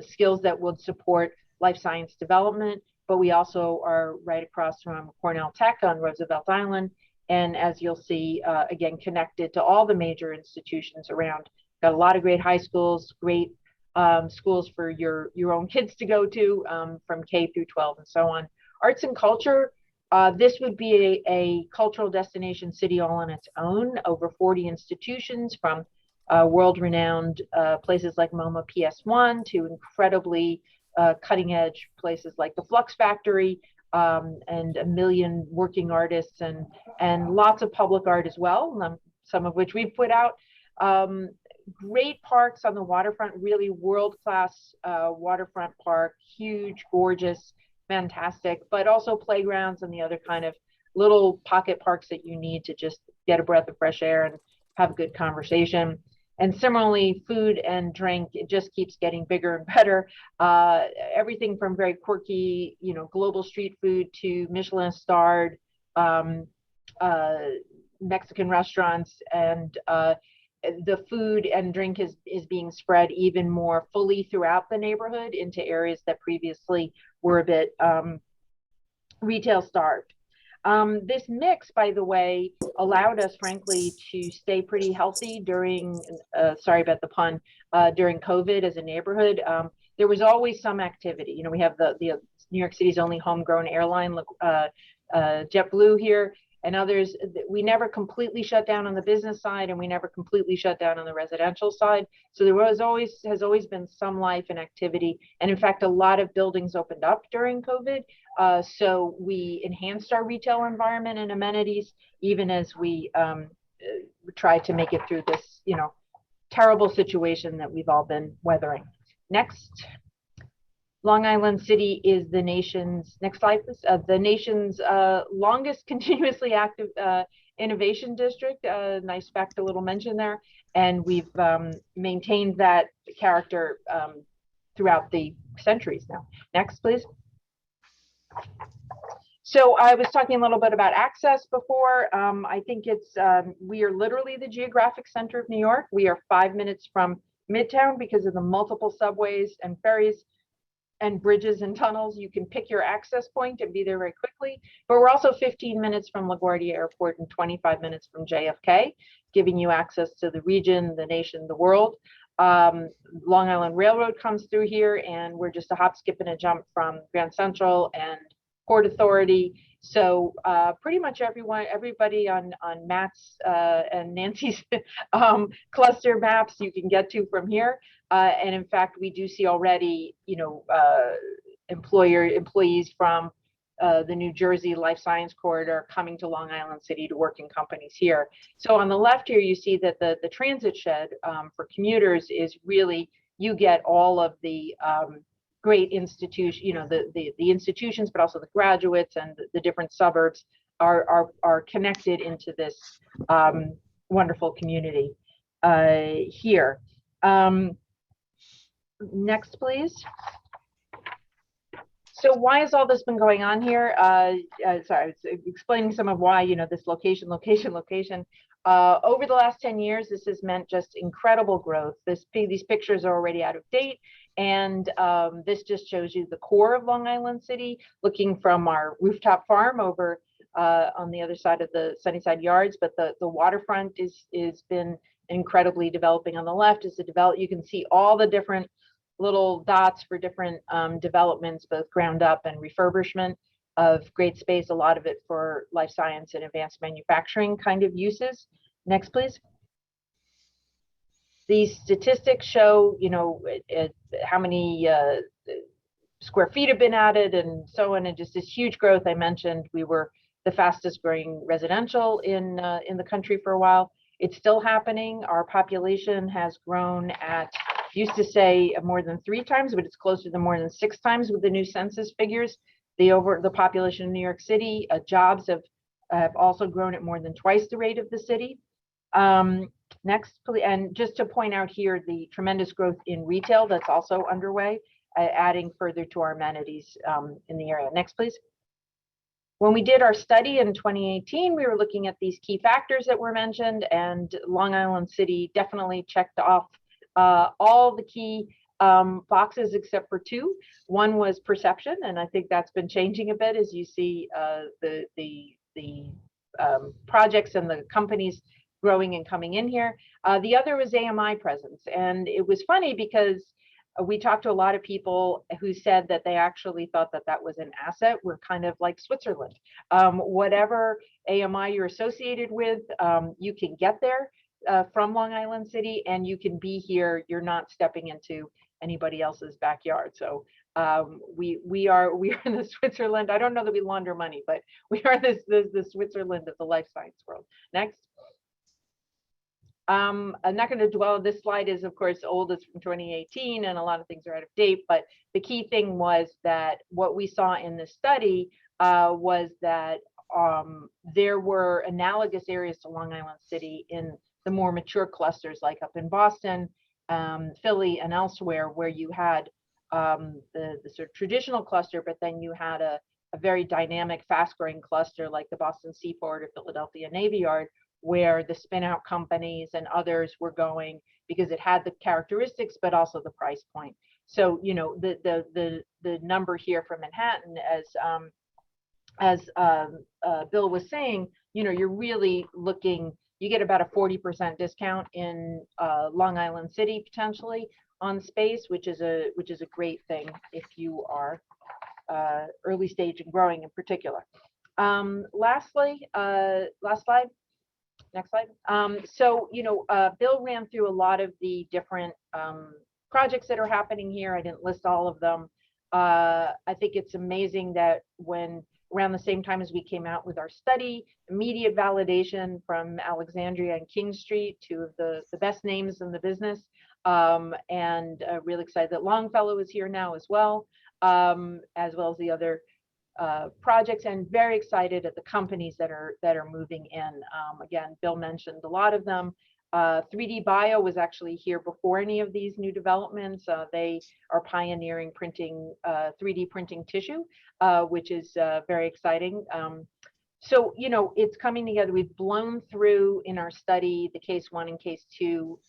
skills that would support life science development. But we also are right across from Cornell Tech on Roosevelt Island. And as you'll see, again, connected to all the major institutions around. Got a lot of great high schools, great schools for your own kids to go to, from K through 12 and so on. Arts and culture, this would be a cultural destination city all on its own. Over 40 institutions, from world-renowned places like MoMA PS1 to incredibly cutting edge places like the Flux Factory, and a million working artists, and lots of public art as well, some of which we've put out. Great parks on the waterfront, really world-class waterfront park, huge, gorgeous, fantastic, but also playgrounds and the other kind of little pocket parks that you need to just get a breath of fresh air and have a good conversation. And similarly, food and drink, it just keeps getting bigger and better. Everything from very quirky, you know, global street food to Michelin-starred Mexican restaurants, and the food and drink is being spread even more fully throughout the neighborhood into areas that previously were a bit retail starved. This mix, by the way, allowed us, frankly, to stay pretty healthy during, sorry about the pun, during COVID as a neighborhood. There was always some activity. You know, we have the New York City's only homegrown airline, JetBlue here, and others. We never completely shut down on the business side, and we never completely shut down on the residential side. So there has always been some life and activity. And in fact, a lot of buildings opened up during COVID. So we enhanced our retail environment and amenities, even as we tried to make it through this, you know, terrible situation that we've all been weathering. Next. Long Island City is the nation's, next slide please, the nation's longest continuously active innovation district. Nice fact, a little mention there. And we've maintained that character throughout the centuries now. Next, please. So I was talking a little bit about access before. I think we are literally the geographic center of New York. We are 5 minutes from Midtown because of the multiple subways and ferries and bridges and tunnels. You can pick your access point and be there very quickly. But we're also 15 minutes from LaGuardia Airport and 25 minutes from JFK, giving you access to the region, the nation, the world. Long Island Railroad comes through here, and we're just a hop, skip, and a jump from Grand Central and Port Authority. So pretty much everybody on Matt's and Nancy's cluster maps you can get to from here. And in fact, we do see already, you know, employees from the New Jersey Life Science corridor coming to Long Island City to work in companies here. So on the left here, you see that the transit shed for commuters is really, you get all of the great institution, you know, the institutions, but also the graduates and the different suburbs are connected into this wonderful community here. Next, please. So why has all this been going on here? Sorry, I was explaining some of why, you know, this location. Over the last 10 years, this has meant just incredible growth. These pictures are already out of date. And this just shows you the core of Long Island City, looking from our rooftop farm over on the other side of the Sunnyside Yards. But the waterfront is been incredibly developing. On the left is you can see all the different little dots for different developments, both ground up and refurbishment of great space, a lot of it for life science and advanced manufacturing kind of uses. Next, please. These statistics show, you know, how many square feet have been added and so on, and just this huge growth. I mentioned we were the fastest growing residential in the country for a while. It's still happening. Our population has grown at, used to say more than 3 times, but it's closer to more than 6 times with the new census figures. The population of New York City, jobs have also grown at more than twice the rate of the city. Next, please. And just to point out here, the tremendous growth in retail that's also underway, adding further to our amenities in the area. Next, please. When we did our study in 2018, we were looking at these key factors that were mentioned, and Long Island City definitely checked off all the key boxes except for 2. One was perception, and I think that's been changing a bit as you see the projects and the companies growing and coming in here. The other was AMI presence, and it was funny because we talked to a lot of people who said that they actually thought that that was an asset. We're kind of like Switzerland. Whatever AMI you're associated with, you can get there from Long Island City, and you can be here. You're not stepping into anybody else's backyard. So we are in the Switzerland. I don't know that we launder money, but we are the Switzerland of the life science world. Next. I'm not going to dwell. This slide is, of course, old. It's from 2018, and a lot of things are out of date. But the key thing was that what we saw in this study was that there were analogous areas to Long Island City in the more mature clusters, like up in Boston, Philly, and elsewhere, where you had the sort of traditional cluster, but then you had a very dynamic, fast-growing cluster like the Boston Seaport or Philadelphia Navy Yard, where the spin-out companies and others were going because it had the characteristics, but also the price point. So, you know, the number here for Manhattan, as as Bill was saying, you're really looking, you get about a 40% discount in Long Island City potentially on space, which is a great thing if you are early stage and growing in particular. Lastly, last slide. Next slide. So, Bill ran through a lot of the different projects that are happening here. I didn't list all of them. I think it's amazing that when around the same time as we came out with our study, immediate validation from Alexandria and King Street, two of the best names in the business, and really excited that Longfellow is here now as well as the other projects, and very excited at the companies that are moving in. Again, Bill mentioned a lot of them. 3D Bio was actually here before any of these new developments. They are pioneering printing, 3D printing tissue, which is very exciting. So, it's coming together. We've blown through in our study the case 1 and case 2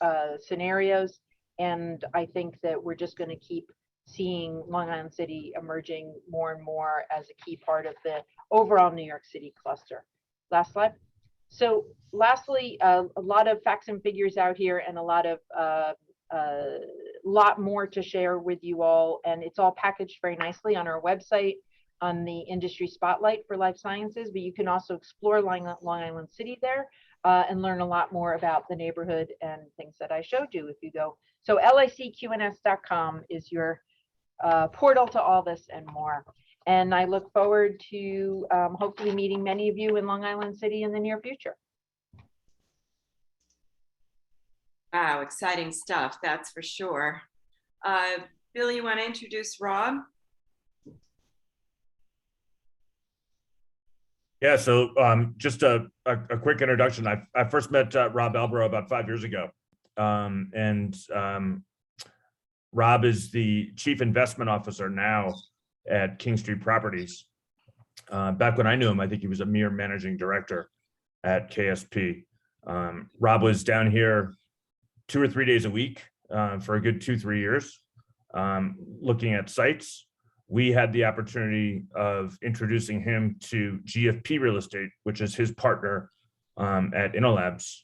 scenarios, and I think that we're just going to keep seeing Long Island City emerging more and more as a key part of the overall New York City cluster. Last slide. So lastly, a lot of facts and figures out here, and a lot more to share with you all, and it's all packaged very nicely on our website on the industry spotlight for life sciences, but you can also explore Long Island City there and learn a lot more about the neighborhood and things that I showed you if you go. So licqns.com is your portal to all this and more. And I look forward to hopefully meeting many of you in Long Island City in the near future. Wow, exciting stuff, that's for sure. Bill, you want to introduce Rob? Yeah, so just a quick introduction. I first met Rob Albro about 5 years ago. Rob is the Chief Investment Officer now at King Street Properties. Back when I knew him, I think he was a mere managing director at KSP. Rob was down here 2 or 3 days a week for a good 2-3 years, looking at sites. We had the opportunity of introducing him to GFP Real Estate, which is his partner at InnoLabs.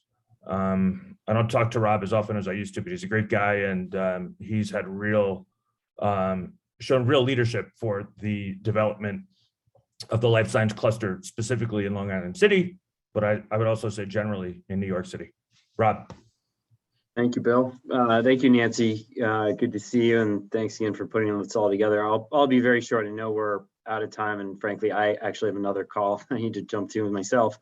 I don't talk to Rob as often as I used to, but he's a great guy, and he's had shown real leadership for the development of the life science cluster, specifically in Long Island City, but I would also say generally in New York City. Rob. Thank you, Bill. Thank you, Nancy. Good to see you, and thanks again for putting this all together. I'll be very short. I know we're out of time, and frankly, I actually have another call I need to jump to with myself.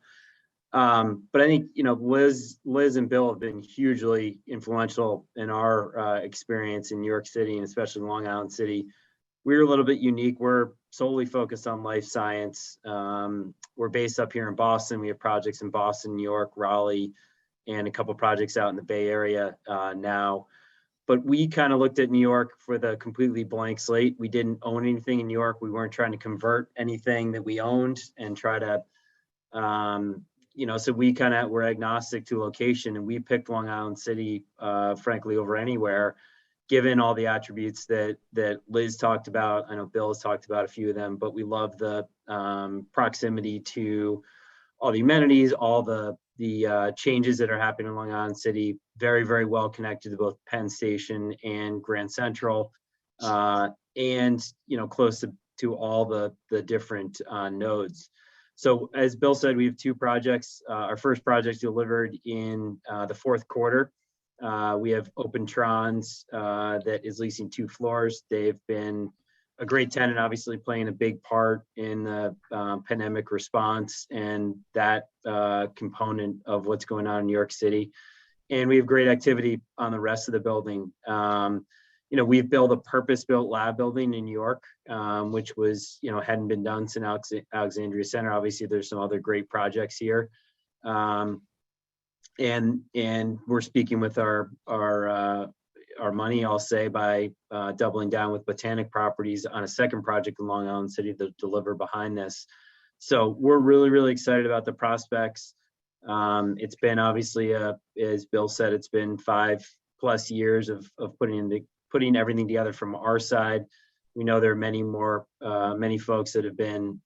But I think, Liz and Bill have been hugely influential in our experience in New York City, and especially Long Island City. We're a little bit unique. We're solely focused on life science. We're based up here in Boston. We have projects in Boston, New York, Raleigh, and a couple projects out in the Bay Area now. But we kind of looked at New York with a completely blank slate. We didn't own anything in New York. We weren't trying to convert anything that we owned and try to, so we kind of were agnostic to location, and we picked Long Island City, frankly, over anywhere, given all the attributes that Liz talked about. I know Bill has talked about a few of them, but we love the proximity to all the amenities, all the changes that are happening in Long Island City. Very, very well connected to both Penn Station and Grand Central, and close to all the different nodes. So as Bill said, we have 2 projects. Our first project delivered in the 4th quarter. We have Opentrons that is leasing 2 floors. They've been a great tenant, obviously playing a big part in the pandemic response and that component of what's going on in New York City. And we have great activity on the rest of the building. We've built a purpose-built lab building in New York, which was, hadn't been done since Alexandria Center. Obviously, there's some other great projects here. And we're speaking with our money, I'll say, by doubling down with Botanic Properties on a second project in Long Island City to deliver behind this. So we're really, really excited about the prospects. It's been obviously, as Bill said, it's been 5+ years of putting everything together from our side. We know there are many folks that have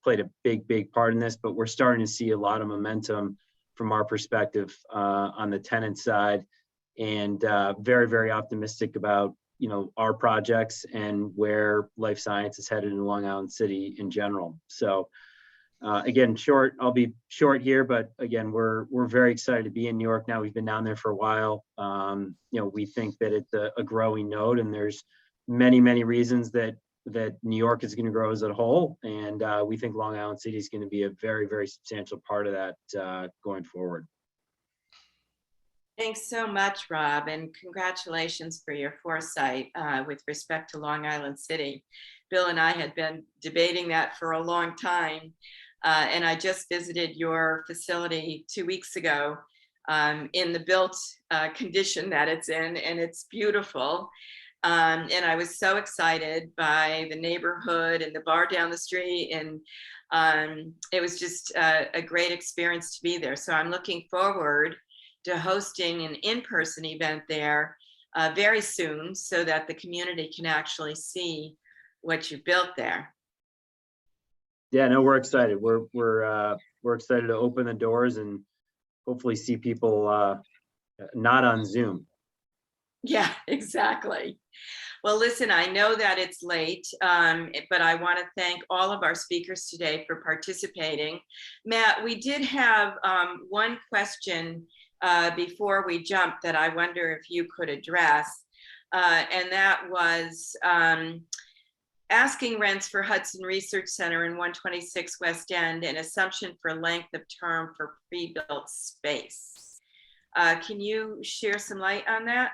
played a big part in this, but we're starting to see a lot of momentum from our perspective on the tenant side, and very optimistic about our projects and where life science is headed in Long Island City in general. So again, I'll be short here, but again, we're very excited to be in New York now. We've been down there for a while. We think that it's a growing node, and there's many reasons that New York is going to grow as a whole. And we think Long Island City is going to be a very substantial part of that going forward. Thanks so much, Rob, and congratulations for your foresight with respect to Long Island City. Bill and I had been debating that for a long time, and I just visited your facility 2 weeks ago in the built condition that it's in, and it's beautiful. And I was so excited by the neighborhood and the bar down the street, and it was just a great experience to be there. So I'm looking forward to hosting an in-person event there very soon, so that the community can actually see what you built there. Yeah, no, we're excited. We're excited to open the doors and hopefully see people not on Zoom. Yeah, exactly. Well, listen, I know that it's late, but I want to thank all of our speakers today for participating. Matt, we did have one question before we jump that I wonder if you could address, and that was asking rents for Hudson Research Center in 126 West End and assumption for length of term for pre-built space. Can you share some light on that?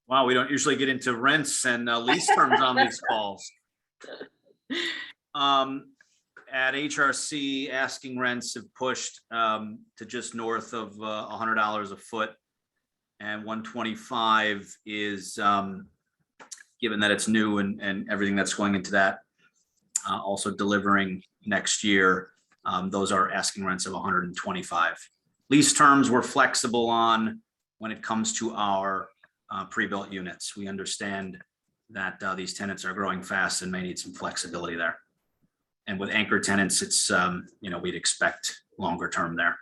Wow, we don't usually get into rents and lease terms on these calls. At HRC, asking rents have pushed to just north of $100 a foot, and 125 is, given that it's new and everything that's going into that, also delivering next year, those are asking rents of 125. Lease terms we're flexible on when it comes to our pre-built units. We understand that these tenants are growing fast and may need some flexibility there. And with anchor tenants, it's, we'd expect longer term there.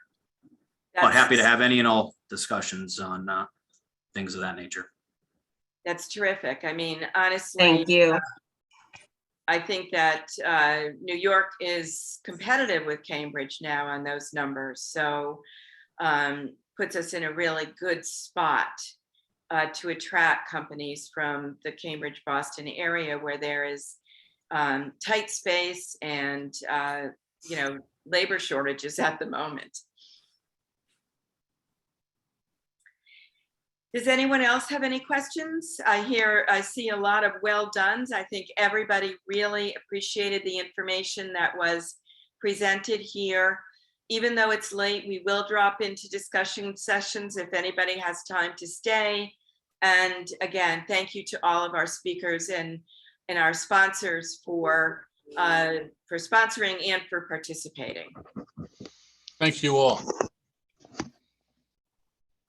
But happy to have any and all discussions on things of that nature. That's terrific. I mean, honestly, Thank you. I think that New York is competitive with Cambridge now on those numbers. So puts us in a really good spot to attract companies from the Cambridge, Boston area, where there is tight space and labor shortages at the moment. Does anyone else have any questions? I see a lot of well dones. I think everybody really appreciated the information that was presented here. Even though it's late, we will drop into discussion sessions if anybody has time to stay. And again, thank you to all of our speakers and our sponsors for sponsoring and for participating. Thank you all.